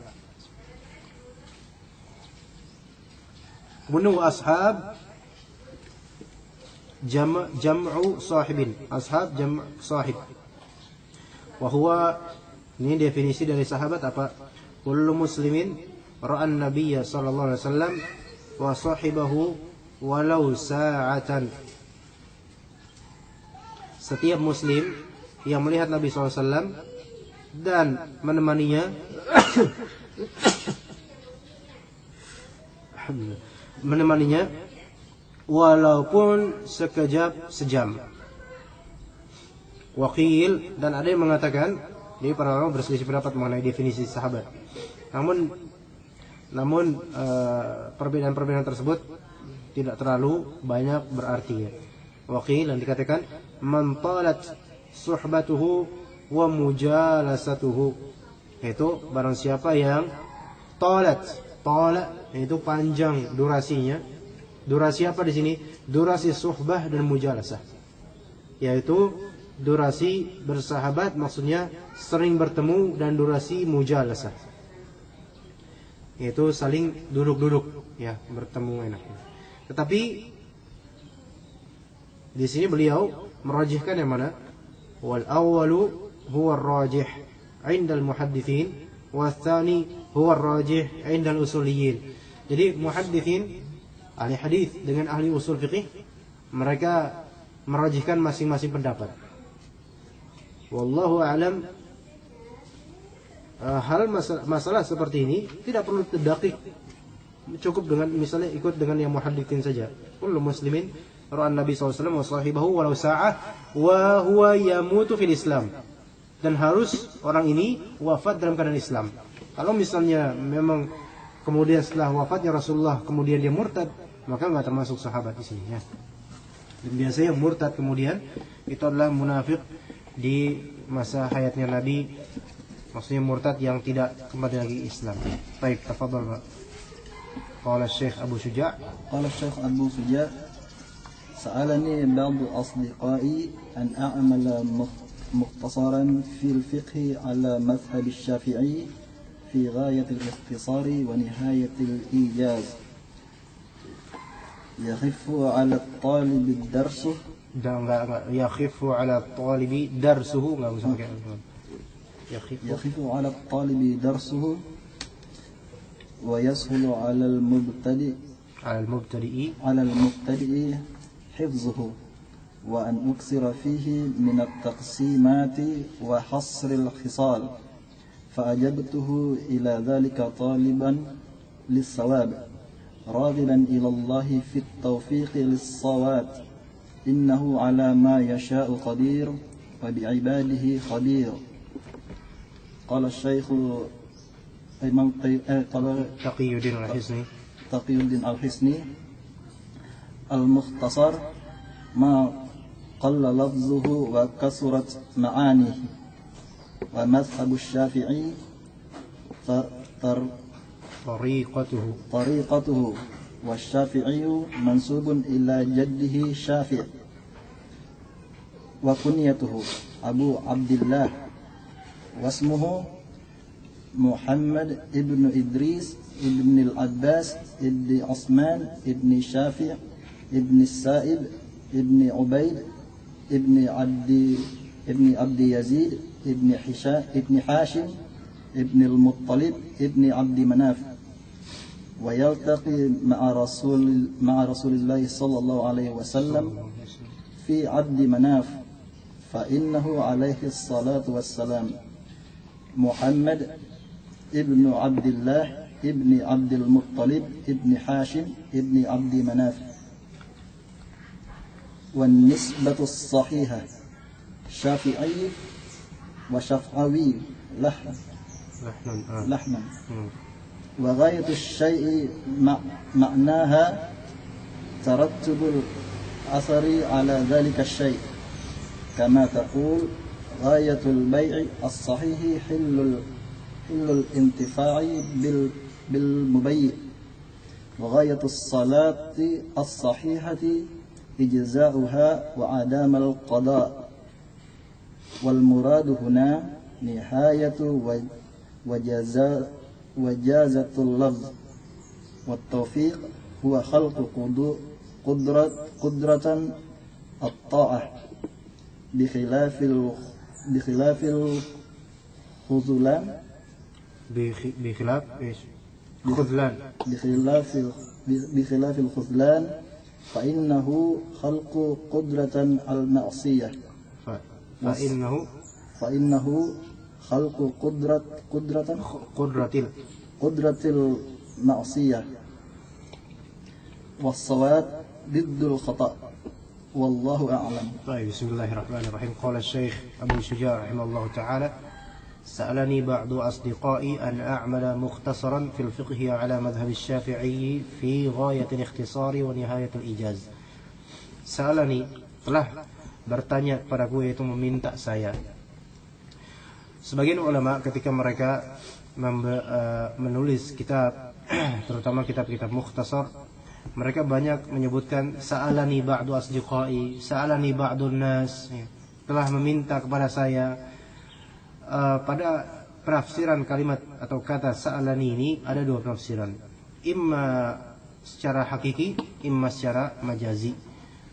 Kemudian ashab jam'u sahibin, ashab jam' sahib. Wa huwa, ini definisi dari sahabat apa? Kullu muslimin ra'an nabiyya sallallahu alaihi wasallam wa sahibahu walau sa'atan. Setiap muslim yang melihat Nabi SAW dan menemaninya walaupun sekejap sejam. Waqil, dan ada yang mengatakan, jadi para ulama berselisih pendapat mengenai definisi sahabat. Namun perbedaan-perbedaan tersebut tidak terlalu banyak berarti ya. Waqil, dan dikatakan man talat suhbatuhu wa mujalasatuhu, yaitu barang siapa yang tala yaitu panjang durasinya. Durasi apa di sini? Durasi suhbah dan mujalasah, yaitu durasi bersahabat, maksudnya sering bertemu, dan durasi mujalasah, yaitu saling duduk-duduk ya, bertemu enak. Tetapi di sini beliau merajihkan yang mana? Wal awwalu huwa ar-rajih 'inda al-muhadditsin wa tsani huwa ar-rajih 'inda al-usuliyyin. Jadi muhadditsin, ahli hadis dengan ahli usul fiqih, mereka merajihkan masing-masing pendapat. Wallahu a'lam. Hal masalah seperti ini tidak perlu terdakik, cukup dengan misalnya ikut dengan yang muhadditsin saja. Kullu muslimin ra'a Nabi SAW wa sahibahu walau sa'ah wa huwa yamutu fil Islam. Dan harus orang ini wafat dalam keadaan Islam. Kalau misalnya memang kemudian setelah wafatnya Rasulullah kemudian dia murtad, maka nggak termasuk sahabat di sini ya. Dan biasanya murtad kemudian itu adalah munafik di masa hayatnya Nabi, maksudnya murtad yang tidak kembali lagi Islam. Baik, tafadhal Pak. Qala Syekh Abu Syuja'. Qala Syekh Abu Syuja', sa'alani ba'du asdiqai an a'mala mukhtasaran fil fiqh ala madhhab asy-Syafi'i fi ghayat al-ikhtisari wa nihayat al-ijaz. Yakhifu 'ala at-talib ad-darsuh. Enggak. Yakhifu 'ala at-talibi darsuhu, enggak usah pakai. Yakhifu 'ala at-talibi darsuhu wa yashulu 'ala al-mubtadi'i hifzuhu wa an uksira fihi min at-taqsimati wa hasr al-khisal. Fa'ajabtuhu ila dhalika taliban lis-sawab راغبا إلى الله في التوفيق للصواب إنه على ما يشاء قدير وبعباده خبير. قال الشيخ تقي الدين الحسني المختصر ما قل لفظه وكثرت معانيه. ومذهب الشافعي طريقته والشافعي منسوب إلى جده شافع وكنيته أبو عبد الله واسمه محمد ابن إدريس ابن العباس ابن عثمان ابن شافع ابن السائب ابن عبيد ابن عبد يزيد ابن حاشم ابن المطلب ابن عبد مناف. ويلتقي مع رسول الله صلى الله عليه وسلم في عبد مناف فإنه عليه الصلاة والسلام محمد ابن عبد الله ابن عبد المطلب ابن حاشم ابن عبد مناف. والنسبة الصحيحة شافعي وشفعوي لحنا وغاية الشيء معناها ترتب الأثر على ذلك الشيء كما تقول غاية البيع الصحيح حل الانتفاع بالمبيع وغاية الصلاة الصحيحة إجزاؤها وعدم القضاء. والمراد هنا نهاية وجازة اللفظ. والتوفيق هو خلق قدرة الطاعة بخلاف الخذلان بخلاف الخذلان فإنه خلق قدرة المعصية فإنه خلق قدرة المعصية. والصواب ضد الخطأ والله أعلم. طيب، بسم الله الرحمن الرحيم. قال الشيخ أبو شجاع رحمه الله تعالى: سألني بعض أصدقائي أن أعمل مختصرا في الفقه على مذهب الشافعي في غاية الاختصار ونهاية الإيجاز. Sa'alani, telah bertanya kepadaku, yaitu meminta saya, Sebagian ulama ketika mereka menulis kitab, terutama kitab-kitab mukhtasar, mereka banyak menyebutkan sa'alani ba'du asdiqai, sa'alani ba'dun nas, telah meminta kepada saya. Pada penafsiran kalimat atau kata sa'alani ini ada dua penafsiran, imma secara hakiki, imma secara majazi.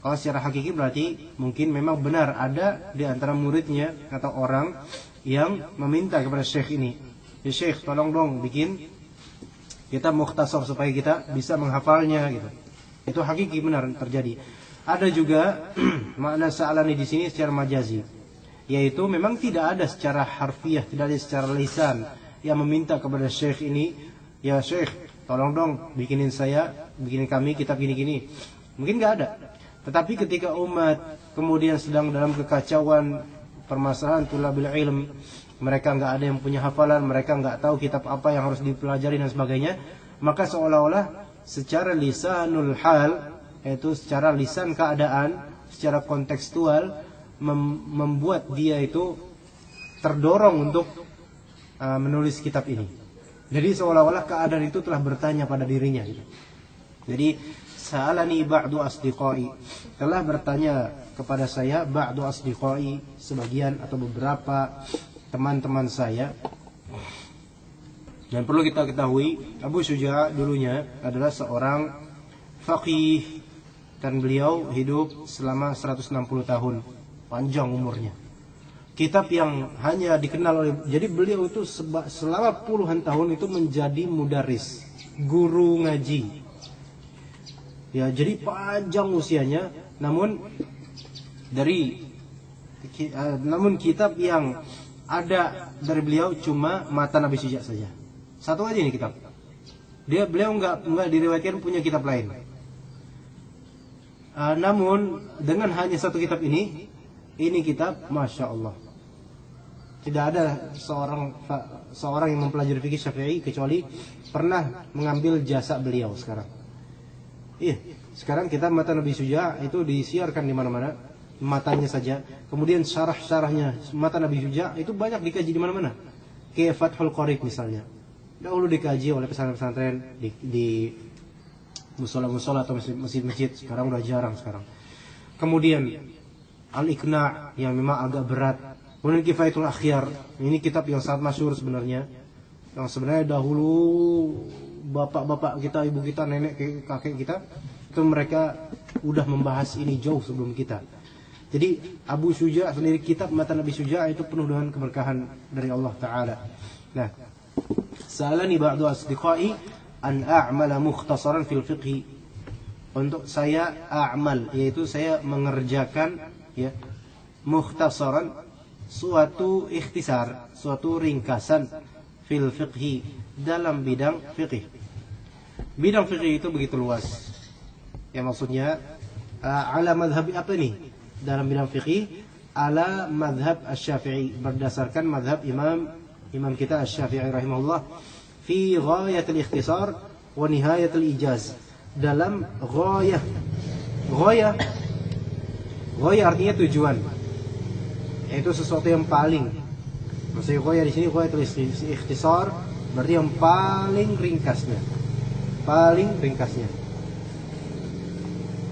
Kalau secara hakiki berarti mungkin memang benar ada di antara muridnya atau orang yang meminta kepada syekh ini, ya syekh tolong dong bikin kitab mukhtasar supaya kita bisa menghafalnya gitu. Itu hakiki, benar terjadi. Ada juga makna sa'alani di sini secara majazi, yaitu memang tidak ada secara harfiah, tidak ada secara lisan yang meminta kepada syekh ini, ya syekh tolong dong bikinin kami kitab gini-gini. Mungkin nggak ada. Tetapi ketika umat kemudian sedang dalam kekacauan permasalahan thulabil ilm, mereka nggak ada yang punya hafalan, mereka nggak tahu kitab apa yang harus dipelajari dan sebagainya, maka seolah-olah secara lisanul hal, yaitu secara lisan keadaan, secara kontekstual, membuat dia itu terdorong untuk menulis kitab ini. Jadi seolah-olah keadaan itu telah bertanya pada dirinya gitu. Jadi sa'alani ba'du asdiqai, telah bertanya kepada saya ba'du asdiqai, sebagian atau beberapa teman-teman saya. Dan perlu kita ketahui, Abu Syuja dulunya adalah seorang faqih, dan beliau hidup selama 160 tahun, panjang umurnya. Kitab yang hanya dikenal oleh, jadi beliau itu selama puluhan tahun itu menjadi mudaris, guru ngaji. Ya, jadi panjang usianya, namun kitab yang ada dari beliau cuma Mata Nabi Syuja saja. Satu aja ini kitab. Beliau enggak diriwayatkan punya kitab lain. Namun dengan hanya satu kitab ini kitab Masya Allah. Tidak ada seorang yang mempelajari fikih Syafi'i kecuali pernah mengambil jasa beliau sekarang. Iya, sekarang kitab Mata Nabi Syuja itu disiarkan di mana-mana, matanya saja. Kemudian syarah-syarahnya Mata Nabi Syuja itu banyak dikaji di mana-mana. Kayak Fathul Qorib misalnya. Dahulu dikaji oleh pesantren-pesantren di musola-musola atau masjid-masjid, sekarang udah jarang sekarang. Kemudian Al-Iqna' yang memang agak berat. Kemudian Kifayatul Akhyar, ini kitab yang sangat masyhur sebenarnya. Yang sebenarnya dahulu bapak-bapak kita, ibu kita, nenek, kakek kita, itu mereka udah membahas ini jauh sebelum kita. Jadi Abu Syuja sendiri, kitab Mata Nabi Syuja itu penuh dengan keberkahan dari Allah Ta'ala. Nah, sa'alani ba'du asdiqai an a'mala mukhtasaran fil fiqhi. Untuk saya a'mal, yaitu saya mengerjakan ya mukhtasaran, suatu ikhtisar, suatu ringkasan fil fiqhi, dalam bidang fiqih. Bidang fiqih itu begitu luas. Ya maksudnya ala madhab apa nih? Dalam bidang fiqih ala madhab asy-Syafi'i, berdasarkan madhab imam kita asy-Syafi'i rahimahullah, fi ghayatil ikhtisar wa nihayatil ijaz, dalam ghayah artinya tujuan, yaitu sesuatu yang paling. Maksudnya ghayah di sini ghayatul ikhtisar berarti yang paling ringkasnya.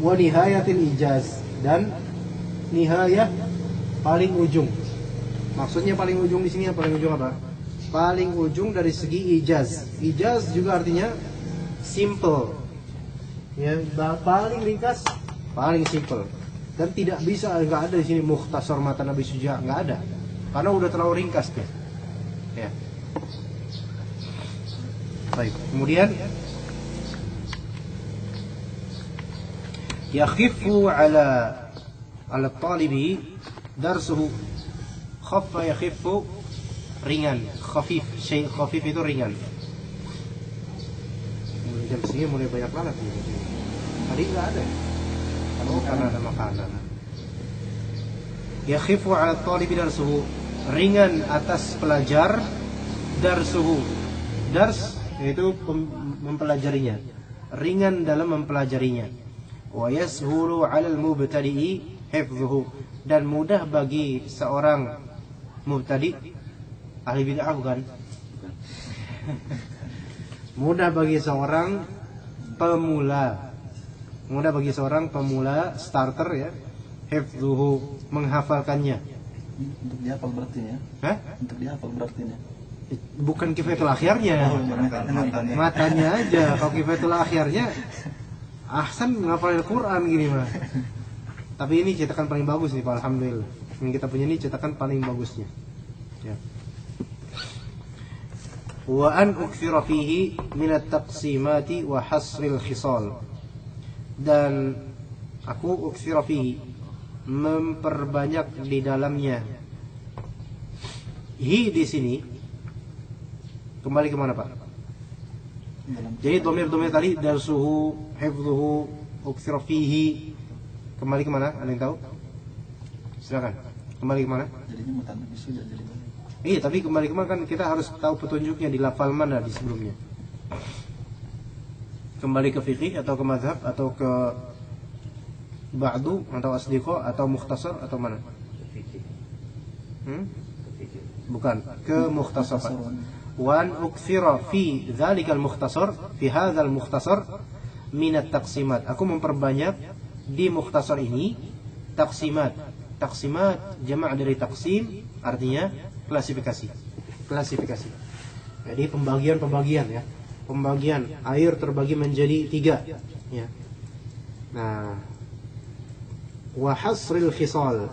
Wa nihayatil ijaz, dan nihayah paling ujung. Maksudnya paling ujung di sini paling ujung apa? Paling ujung dari segi ijaz. Ijaz juga artinya simple. Ya, paling ringkas, paling simple. Dan tidak bisa, enggak ada di sini mukhtasar Mata Nabi Syuja, enggak ada. Karena udah terlalu ringkas tuh. Ya. Baik, kemudian yakhiffu ala talibi darsuhu. Khaffa yakhiffu, ringan. Khafif, syai' khafif itu ringan. Mulai jam segini mulai banyak banget nih. Tadi enggak ada. Karena ada makanan. Yakhifu 'ala talibi darsuhu, ringan atas pelajar, darsuhu. Dars yaitu mempelajarinya, ringan dalam mempelajarinya. Wa yashulu 'alal mubtadi'i hifdhuhu, dan mudah bagi seorang mubtadi Ahli bid'ah bukan? Mudah bagi seorang pemula. Mudah bagi seorang pemula starter ya. Hifdzuhu, menghafalkannya. Untuk dihafal berarti ya? Hah? Untuk dihafal berarti ya? Bukan kifayatul akhirnya. Matanya aja. Kalau kifayatul akhirnya ahsan ngafalin Quran gini mah. Tapi ini cetakan paling bagus nih Pak, alhamdulillah. Yang kita punya ini cetakan paling bagusnya. Ya. Wa an ukthira fihi min at-taqsimati wa hasril khisal. Dan aku ukthira fihi, memperbanyak di dalamnya. Hi di sini kembali kemana Pak? Jadi domir-domir tadi darsuhu, hifdzuhu, ukthira fihi, kembali kemana? Ada yang tahu? Silakan. Kembali kemana? Jadinya mutanabbih sudah jadi. Iya, tapi kembali kemana kan kita harus tahu petunjuknya di lafal mana di sebelumnya. Kembali ke fikih atau ke mazhab atau ke ba'du atau asdiqo atau mukhtasar atau mana? Bukan, ke mukhtasar. Wan ukthira fi dzalikal mukhtasar, fi hadzal mukhtasar min at-taqsimat. Aku memperbanyak di mukhtasar ini taksimat. Taksimat jama' dari taksim, artinya klasifikasi. Klasifikasi. Jadi pembagian-pembagian ya. Pembagian air terbagi menjadi 3 ya. Nah, wa hasril khisal.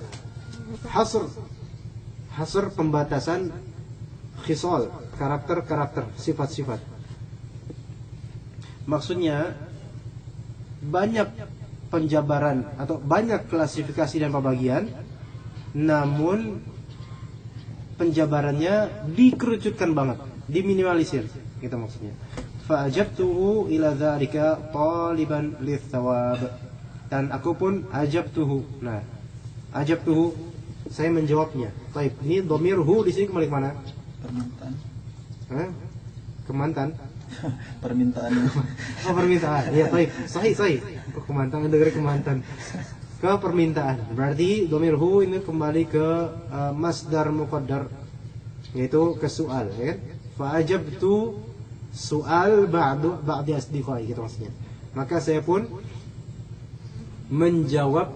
Hasr pembatasan, khisal karakter-karakter, sifat-sifat. Maksudnya banyak penjabaran atau banyak klasifikasi dan pembagian, namun penjabarannya dikerucutkan banget, diminimalisir, gitu maksudnya. Fa ajabtuhu ila dzalika taliban litsawab. Dan aku pun ajabtuhu. Nah, ajabtuhu, saya menjawabnya. Baik, ini dhamirhu di sini kembali ke mana? Permintaan. Hah? Ke mantan? Permintaan. Oh, permintaan. Ya, baik. Sahih. Kok ke mantan, dengar ke mantan. Ke permintaan. Berarti dhamirhu ini kembali ke masdar muqaddar, yaitu ke soal, ya kan? Fa ajabtu soal ba'di asdiqai, gitu maksudnya. Maka saya pun menjawab,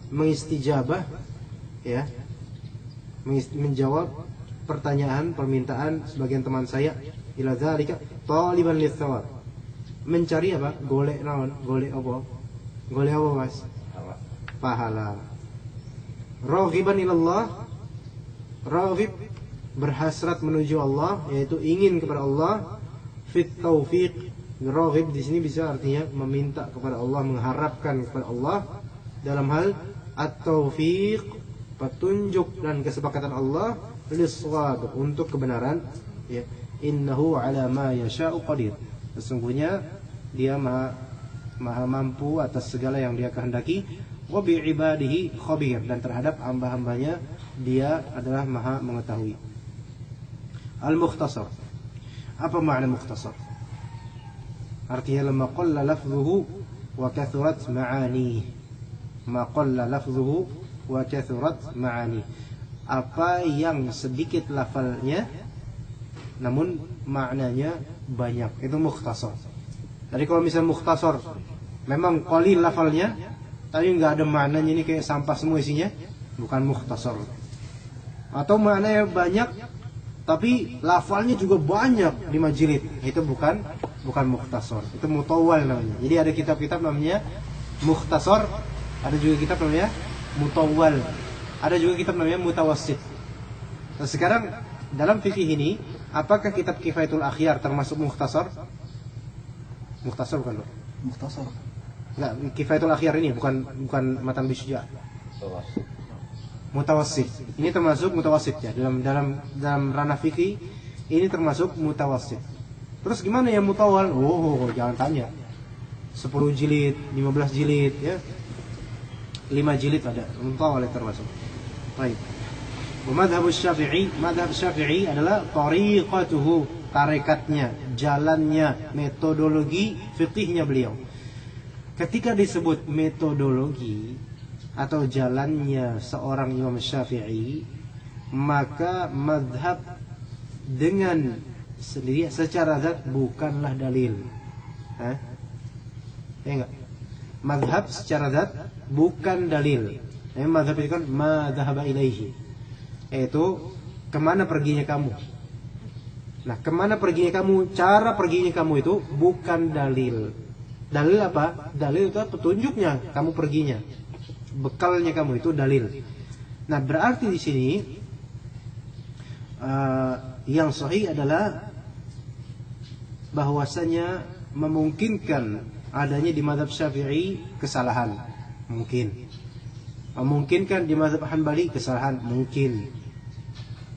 mengistijabah, ya, menjawab pertanyaan, permintaan sebagian teman saya, ila dzalika taliban litsawab. Mencari apa? Golek naon? Golek apa? Golek apa, Mas? Pahala. Raghiban ilallah, raghib berhasrat menuju Allah, yaitu ingin kepada Allah. Fit taufiq, raghib di sini bisa artinya meminta kepada Allah, mengharapkan kepada Allah dalam hal at-taufiq, petunjuk dan kesepakatan Allah, lis-shawab, untuk kebenaran, ya. Innahu ala ma yasha'u qadir. Sesungguhnya dia maha mampu atas segala yang dia kehendaki. Wa bi ibadihi khabir, dan terhadap hamba-hambanya dia adalah maha mengetahui. Al-mukhtasar. Apa makna mukhtasar? Artinya lamma qalla lafzuhu wa kathurat ma'ani. Ma qalla lafzuhu wa kathurat ma'ani. Apa yang sedikit lafalnya namun maknanya banyak, itu mukhtasar. Jadi kalau misalnya mukhtasar memang qalil lafalnya tapi enggak ada maknanya, ini kayak sampah semua isinya, bukan mukhtasar. Atau maknanya banyak tapi lafalnya juga banyak, 5 jilid, itu bukan mukhtasar, itu mutawwal namanya. Jadi ada kitab-kitab namanya mukhtasar, ada juga kitab namanya mutawwal, ada juga kitab namanya mutawassit. Nah, sekarang dalam fikih ini, apakah kitab Kifayatul Akhyar termasuk mukhtasar? Mukhtasar bukan, Pak? Mukhtasar. Enggak, Kifayatul Akhyar ini bukan matan bisyja. Mutawassit. Ini termasuk mutawassit ya. Dalam ranah fikih ini termasuk mutawassit. Terus gimana yang mutawal? Oh, jangan tanya. 10 jilid, 15 jilid ya. 5 jilid ada. Mutawal termasuk. Baik. Madhab Syafi'i adalah tariqatuhu, tarekatnya, jalannya, metodologi fikihnya beliau. Ketika disebut metodologi atau jalannya seorang Imam Syafi'i, maka madhab dengan sendiri secara zat bukanlah dalil. Ya enggak? Mazhab secara zat bukan dalil. Mazhab itu kan ma dhahaba ilaihi, yaitu kemana perginya kamu. Nah, kemana perginya kamu, cara perginya kamu itu bukan dalil. Dalil apa? Dalil itu petunjuknya kamu perginya, bekalnya kamu itu dalil. Nah, berarti di sini yang sahih adalah bahwasanya memungkinkan adanya di mazhab Syafi'i kesalahan, mungkin. Memungkinkan di mazhab Hanbali kesalahan, mungkin.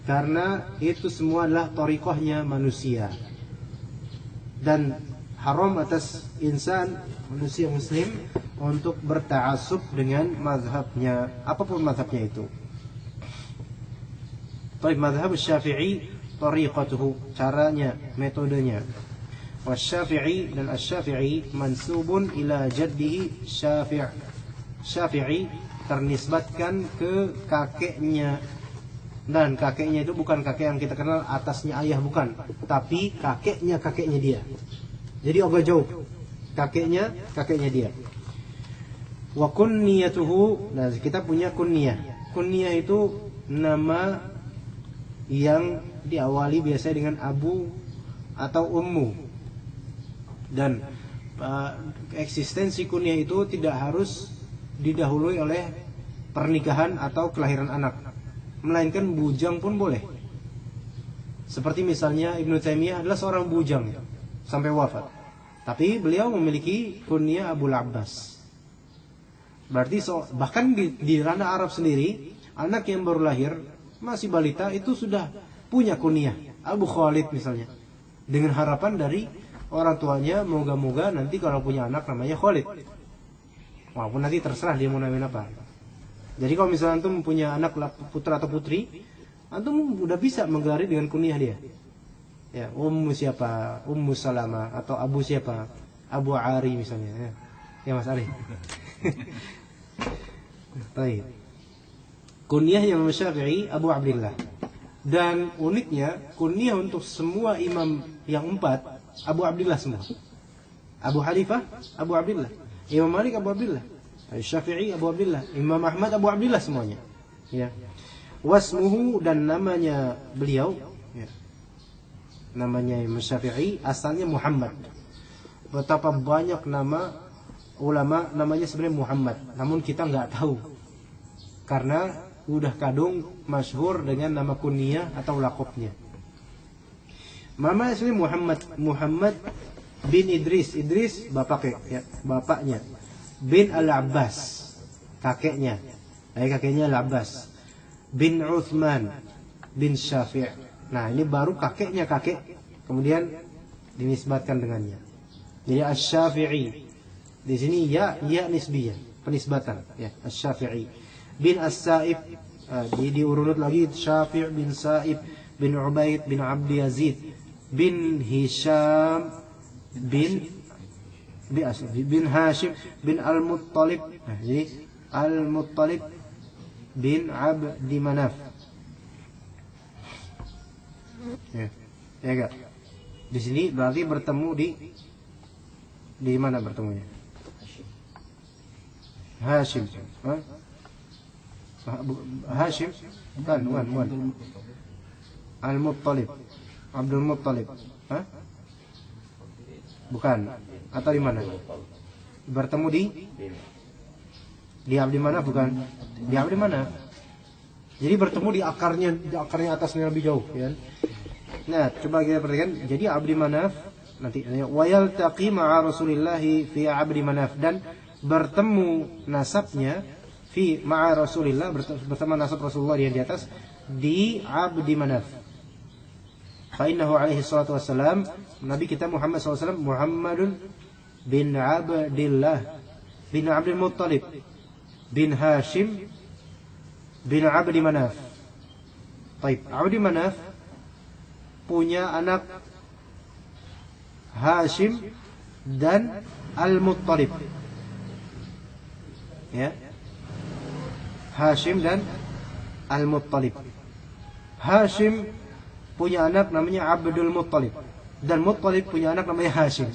Karena itu semua adalah thariqahnya manusia. Dan haram atas insan, manusia muslim, untuk berta'assub dengan mazhabnya, apapun mazhabnya itu. Baik, mazhab Syafi'i thariqatuhu, caranya, metodenya. Wasyafi'i, dan Asy-Syafi'i mansubun ila jaddihi Syafi'. Syafi'i ternisbatkan ke kakeknya, dan kakeknya itu bukan kakek yang kita kenal atasnya ayah, bukan, tapi kakeknya dia. Jadi agak jauh, kakeknya dia. Wa kunniyatuhu, nah kita punya kunniyah. Kunniyah itu nama yang diawali biasanya dengan abu atau ummu. Dan eksistensi kunniyah itu tidak harus didahului oleh pernikahan atau kelahiran anak, melainkan bujang pun boleh. Seperti misalnya Ibnu Taimiyah adalah seorang bujang sampai wafat, tapi beliau memiliki kunyah Abul Abbas. Berarti bahkan di ranah Arab sendiri, anak yang baru lahir masih balita itu sudah punya kunyah Abu Khalid misalnya, dengan harapan dari orang tuanya moga-moga nanti kalau punya anak namanya Khalid. Walaupun nanti terserah dia mau namain apa. Jadi kalau misalnya antum punya anak putra atau putri, antum udah bisa menggelari dengan kunyah dia. Ya, Ummu siapa? Ummu Salama, atau Abu siapa? Abu Ari misalnya. Ya Mas Ari. Baik. Kunyah yang Syafi'i Abu Abdillah. Dan uniknya kunyah untuk semua imam yang 4 Abu Abdillah semua. Abu Hanifah Abu Abdillah, Imam Malik Abu Abdillah, Syafi'i Abu Abdillah, Imam Ahmad Abu Abdillah semuanya. Ya. Wasmuhu, dan namanya beliau, ya, namanya Imam Syafi'i asalnya Muhammad. Betapa banyak nama ulama namanya sebenarnya Muhammad, namun kita nggak tahu karena udah kadung masyhur dengan nama kunyah atau laqabnya. Nama asli Muhammad bin Idris bapaknya. Bin Al-Abbas, kakeknya. Kakeknya Al-Abbas. Bin Uthman bin Syafi'. Nah, ini baru kakeknya kemudian dinisbatkan dengannya. Jadi Asy-Syafi'i. Di sini ya nisbiyah, penisbatan, ya, Asy-Syafi'i. Bin As-Sa'ib, diurut lagi, Syafi' bin Sa'ib bin Ubaid bin Abdi Yazid bin Hisham bin Hashim bin Al-Muttalib. Nah, jadi Al-Muttalib bin Abdi Manaf. Ya enggak? Di sini berarti bertemu di mana bertemunya? Hashim. Hashim bukan. Al-Muttalib, Abdul Muttalib. Bukan. Atau di mana? Bertemu di Abdi Manaf, bukan? Di Abdi Manaf. Jadi bertemu di akarnya atasnya lebih jauh, ya. Nah, coba kita perhatikan. Jadi Abdi Manaf nanti wa yaltaqi ma'a Rasulillah fi Abdi Manaf, dan bertemu nasabnya fi ma'a Rasulillah, bersama nasab Rasulullah yang di atas di Abdi Manaf. Fa innahu alaihi salatu wassalam, Nabi kita Muhammad SAW, Muhammadun bin Abdillah bin Abdul Muttalib bin Hashim bin Abdi Manaf. Baik, Abdi Manaf punya anak Hashim dan Al-Muttalib. Ya. Hashim dan Al-Muttalib. Hashim punya anak namanya Abdul Muttalib, dan Muttalib punya anak namanya Hashim.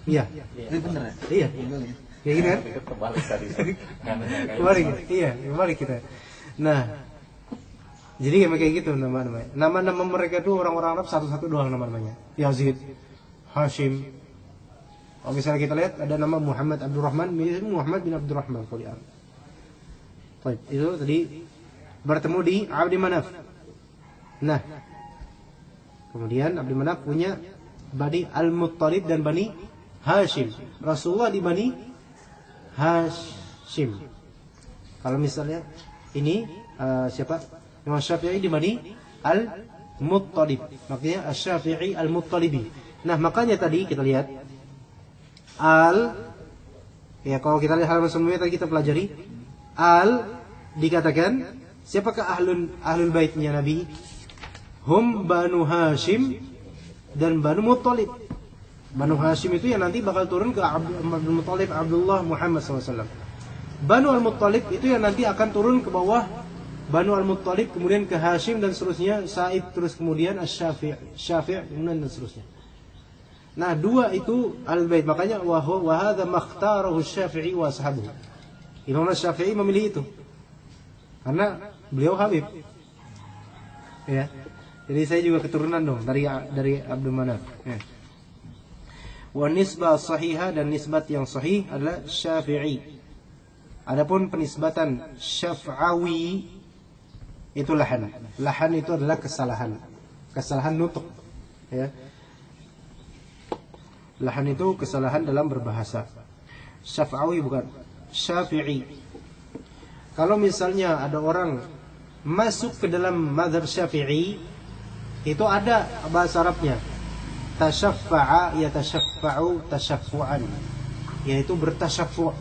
Iya. Ini bener ya? Iya. Ya gitu kan? Kebalik tadi. Kebalik. Iya, kebalik kita. Nah, jadi kayak gitu nama-namanya. Nama-nama mereka itu orang-orang Arab satu-satu doang nama-namanya. Yazid, Hashim. Kalau misalnya kita lihat ada nama Muhammad Abdurrahman, Muhammad bin Abdurrahman kalau di Arab. Baik, itu tadi bertemu di Abdi Manaf. Nah, kemudian Abdi Manaf punya Bani Al-Muttalib dan Bani Hashim. Rasulullah di Bani Hashim. Kalau misalnya ini siapa? Imam Syafi'i di Bani Al-Muttalib. Makanya Asy-Syafi'i Al-Muttalibi. Nah, makanya tadi kita lihat ya kalau kita lihat halaman sebelumnya tadi kita pelajari dikatakan siapakah ahlul baitnya Nabi? Hum Banu Hashim dan Banu Muttalib. Banu Hashim itu yang nanti bakal turun ke Abdul Muttalib, Abdullah, Muhammad SAW. Banu Al-Muttalib itu yang nanti akan turun ke bawah Banu Al-Muttalib, kemudian ke Hashim dan seterusnya, Sa'id, terus kemudian Syafi', kemudian dan seterusnya. Nah, dua itu al-bait, makanya wa hadza makhtarahu Syafi'i wa ashabuhu. Imam Syafi'i memilih itu karena beliau Habib. Ya. Jadi saya juga keturunan dong dari Abdul Manaf. Ya. Wa nisbah sahihah, dan nisbat yang sahih adalah Syafi'i. Adapun penisbatan Syaf'awi itu lahan. Lahan itu adalah kesalahan nutuk. Ya. Lahan itu kesalahan dalam berbahasa. Syaf'awi bukan Syafi'i. Kalau misalnya ada orang masuk ke dalam mazhab Syafi'i, itu ada bahasa Arabnya. Tasyaffa'a yatasyaffa'u tasyaffu'an, yaitu bertasyaffu'.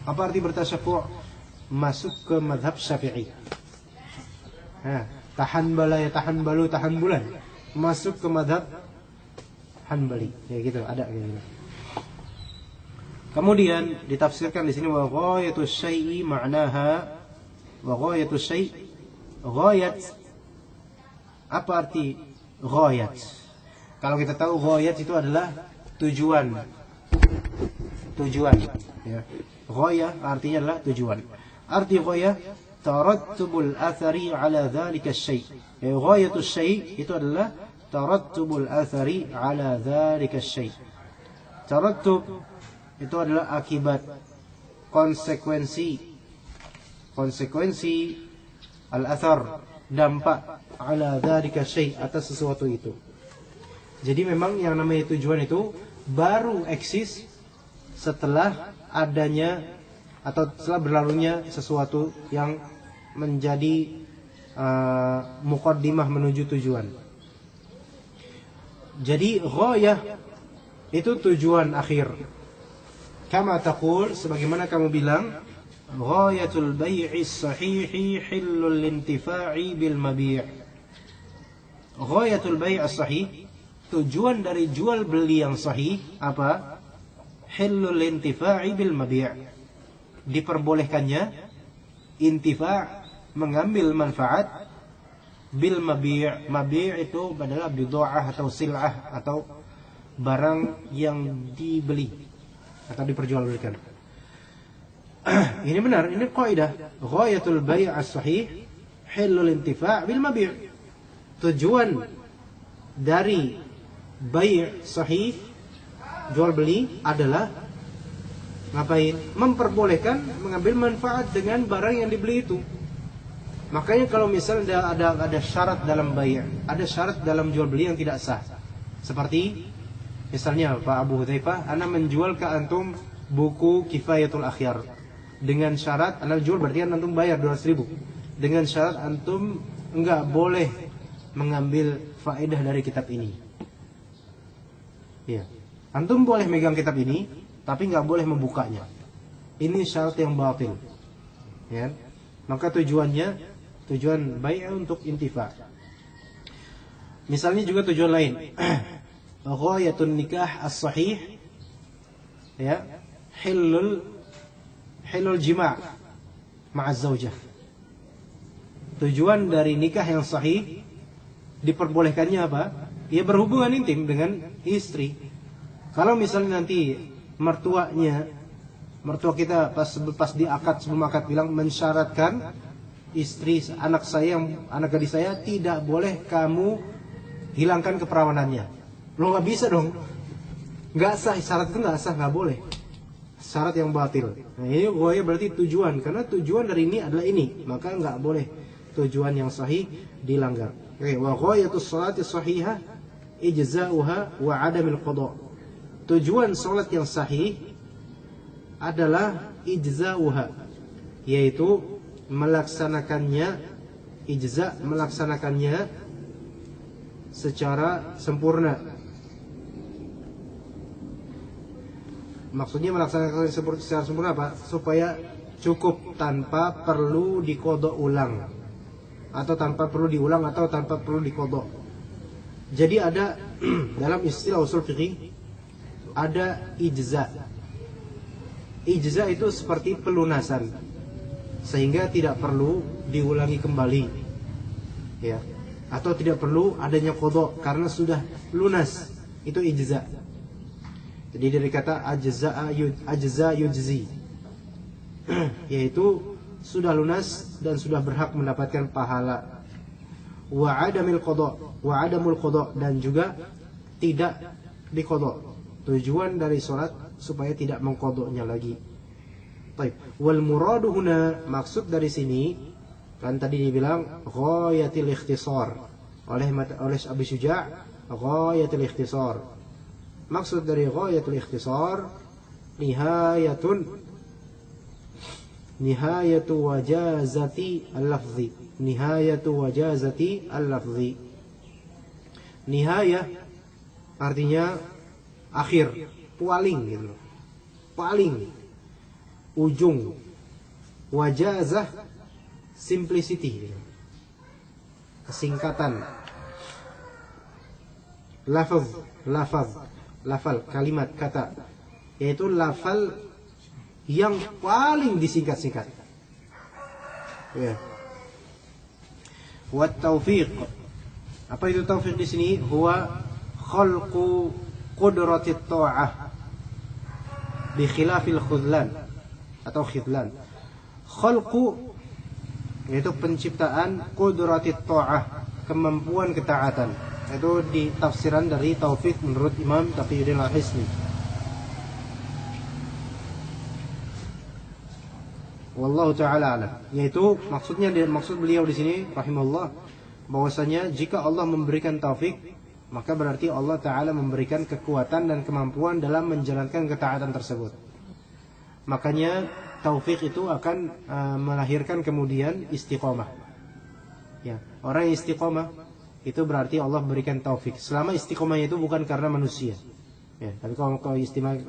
Apa arti bertasyaffu'? Masuk ke mazhab Syafi'i. Tahan bala ya tahan balu tahan bulan. Masuk ke mazhab Hanbali. Ya gitu, ada kayak gitu. Kemudian ditafsirkan di sini wa ghayatus syai'i ma'naha, wa ghayatus syai' ghayat. Apa arti ghayat? Kalau kita tahu ghayat itu adalah tujuan. Ya. Ghayah artinya adalah tujuan. Arti ghayah tarattubul athari ala dzalika syai'. Ya, ghayatus syai' itu adalah tarattubul athari ala dzalika syai'. Tarattub itu adalah akibat, konsekuensi al-athar, dampak, ala dzalika syai', atas sesuatu itu. Jadi memang yang namanya tujuan itu baru eksis setelah adanya atau setelah berlalunya sesuatu yang menjadi muqaddimah menuju tujuan. Jadi ghayah itu tujuan akhir. Kama taqul, sebagaimana kamu bilang, ghayatul bai'i sahihi hillul lintifa'i bil mabi'. Ghayatul bai'i sahih, tujuan dari jual beli yang sahih apa? Hillul lintifa'i bil mabi'. Diperbolehkannya intifa', mengambil manfaat, bil mabi'. Mabi' itu adalah bid'ah atau sil'ah atau barang yang dibeli atau diperjualbelikan. Ini benar, ini kaidah. Ghayatul bai' as-sahih hillul intifa' bil mabi'. Tujuan dari bai' sahih, jual beli, adalah ngapain? Memperbolehkan mengambil manfaat dengan barang yang dibeli itu. Makanya kalau misalnya ada syarat dalam bai', ada syarat dalam jual beli yang tidak sah. Seperti misalnya Pak Abu Hudzaifah, ana menjual ke antum buku Kifayatul Akhyar dengan syarat, ana jual berarti antum bayar 200.000. Dengan syarat antum enggak boleh mengambil faedah dari kitab ini. Ya. Antum boleh megang kitab ini, tapi enggak boleh membukanya. Ini syarat yang batil. Ya. Maka tujuan bai' untuk intifa. Misalnya juga tujuan lain. Ghayatun nikah as-sahih, ya, hillul jima' ma'az zaujah. Tujuan dari nikah yang sahih diperbolehkannya apa? Ya berhubungan intim dengan istri. Kalau misalnya nanti mertua kita pas di akad, sebelum akad bilang mensyaratkan istri anak gadis saya tidak boleh kamu hilangkan keperawanannya. Lo nggak bisa dong, nggak sah, syarat itu nggak sah, nggak boleh, syarat yang batil. Nah ini ghaya berarti tujuan, karena tujuan dari ini adalah ini, maka nggak boleh tujuan yang sahih dilanggar. Oke, wa ghayatus sholati shahihah ijza'uha wa 'adamil qada. Tujuan salat yang sahih adalah ijza'uha, yaitu melaksanakannya, ijza, melaksanakannya secara sempurna. Maksudnya melaksanakan secara sempurna apa? Supaya cukup tanpa perlu diqadha ulang, atau tanpa perlu diulang, atau tanpa perlu diqadha. Jadi ada dalam istilah usul fikih ada ijza. Ijza itu seperti pelunasan, sehingga tidak perlu diulangi kembali, ya, atau tidak perlu adanya qadha karena sudah lunas. Itu ijza. Jadi dari kata ajza yujzi, yaitu sudah lunas dan sudah berhak mendapatkan pahala. Wa adamul qadha, dan juga tidak diqadha. Tujuan dari salat supaya tidak mengqadhanya lagi. Baik, wal muradu huna, maksud dari sini kan tadi dibilang ghayatul ikhtisar oleh Abi Syuja', ghayatul ikhtisar. Maksud dari ghayatul ikhtisar nihayatu wajazati al-lafzi. Nihayatu wajazati al-lafzi. Nihayah artinya akhir, paling gitu. Paling ujung. Wajazah simplicity, kesingkatan. Lafal, kalimat, kata, yaitu lafal yang paling disingkat-singkat. Ya. Wat taufiq. Apa itu taufiq di sini? Huwa khalqu qudratit ta'ah bi khilafil khudlan atau khidlan. Khalqu yaitu penciptaan, qudratit ta'ah, kemampuan ketaatan. Itu di tafsiran dari taufik menurut Imam Taqiyuddin Al-Hisni. Wallahu ta'ala alam. Yaitu maksud beliau di sini rahimahullah, bahwasanya jika Allah memberikan taufik, maka berarti Allah Ta'ala memberikan kekuatan dan kemampuan dalam menjalankan ketaatan tersebut. Makanya taufik itu akan melahirkan kemudian istiqomah. Ya, orang yang istiqomah itu berarti Allah berikan taufik. Selama istiqomahnya itu bukan karena manusia. Ya, tapi kalau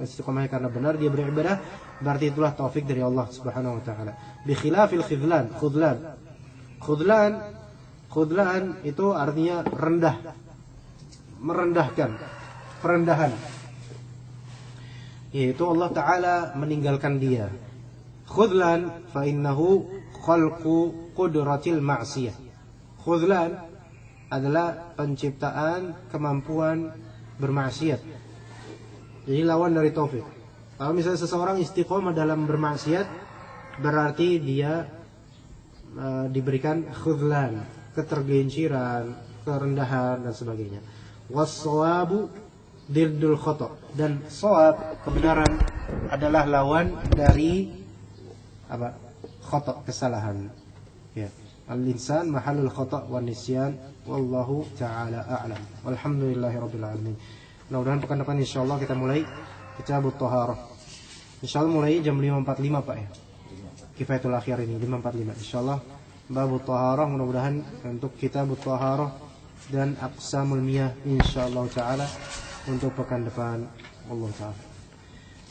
istiqomahnya karena benar dia beribadah, berarti itulah taufik dari Allah Subhanahu wa taala. Bi khilafil khudlan itu artinya rendah, merendahkan, perendahan. Yaitu Allah Ta'ala meninggalkan dia. Khudlan fa innahu khalqu qudratil ma'siyah. Khudlan adalah penciptaan kemampuan bermaksiat. Jadi lawan dari taufik. Kalau misalnya seseorang istiqomah dalam bermaksiat, berarti dia diberikan khudlan, ketergelinciran, kerendahan dan sebagainya. Was-shawabu diddul khata', dan shawab, kebenaran, adalah lawan dari apa? Khata', kesalahan. Ya. Al-insan mahallul khata' wan nisyan, wallahu ta'ala a'lam. Walhamdulillahirabbil alamin. Mudah-mudahan pekan depan insyaallah kita mulai kitabut thaharah. Insyaallah mulai jam 5.45 Pak ya. Kifayatul akhir ini 5.45 insyaallah. Babut thaharah, mudah-mudahan untuk kitabut thaharah dan aqsamul miyah insyaallah taala untuk pekan depan. Allah taala.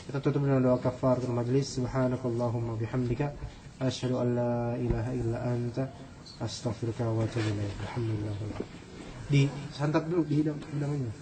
Kita tutup dengan doa kafaratul majlis. Subhanakallahumma bihamdika asyhadu an la ilaha illa anta astaghfiruka wa atubu ilaik. Alhamdulillah. Di santap dulu di hidangnya.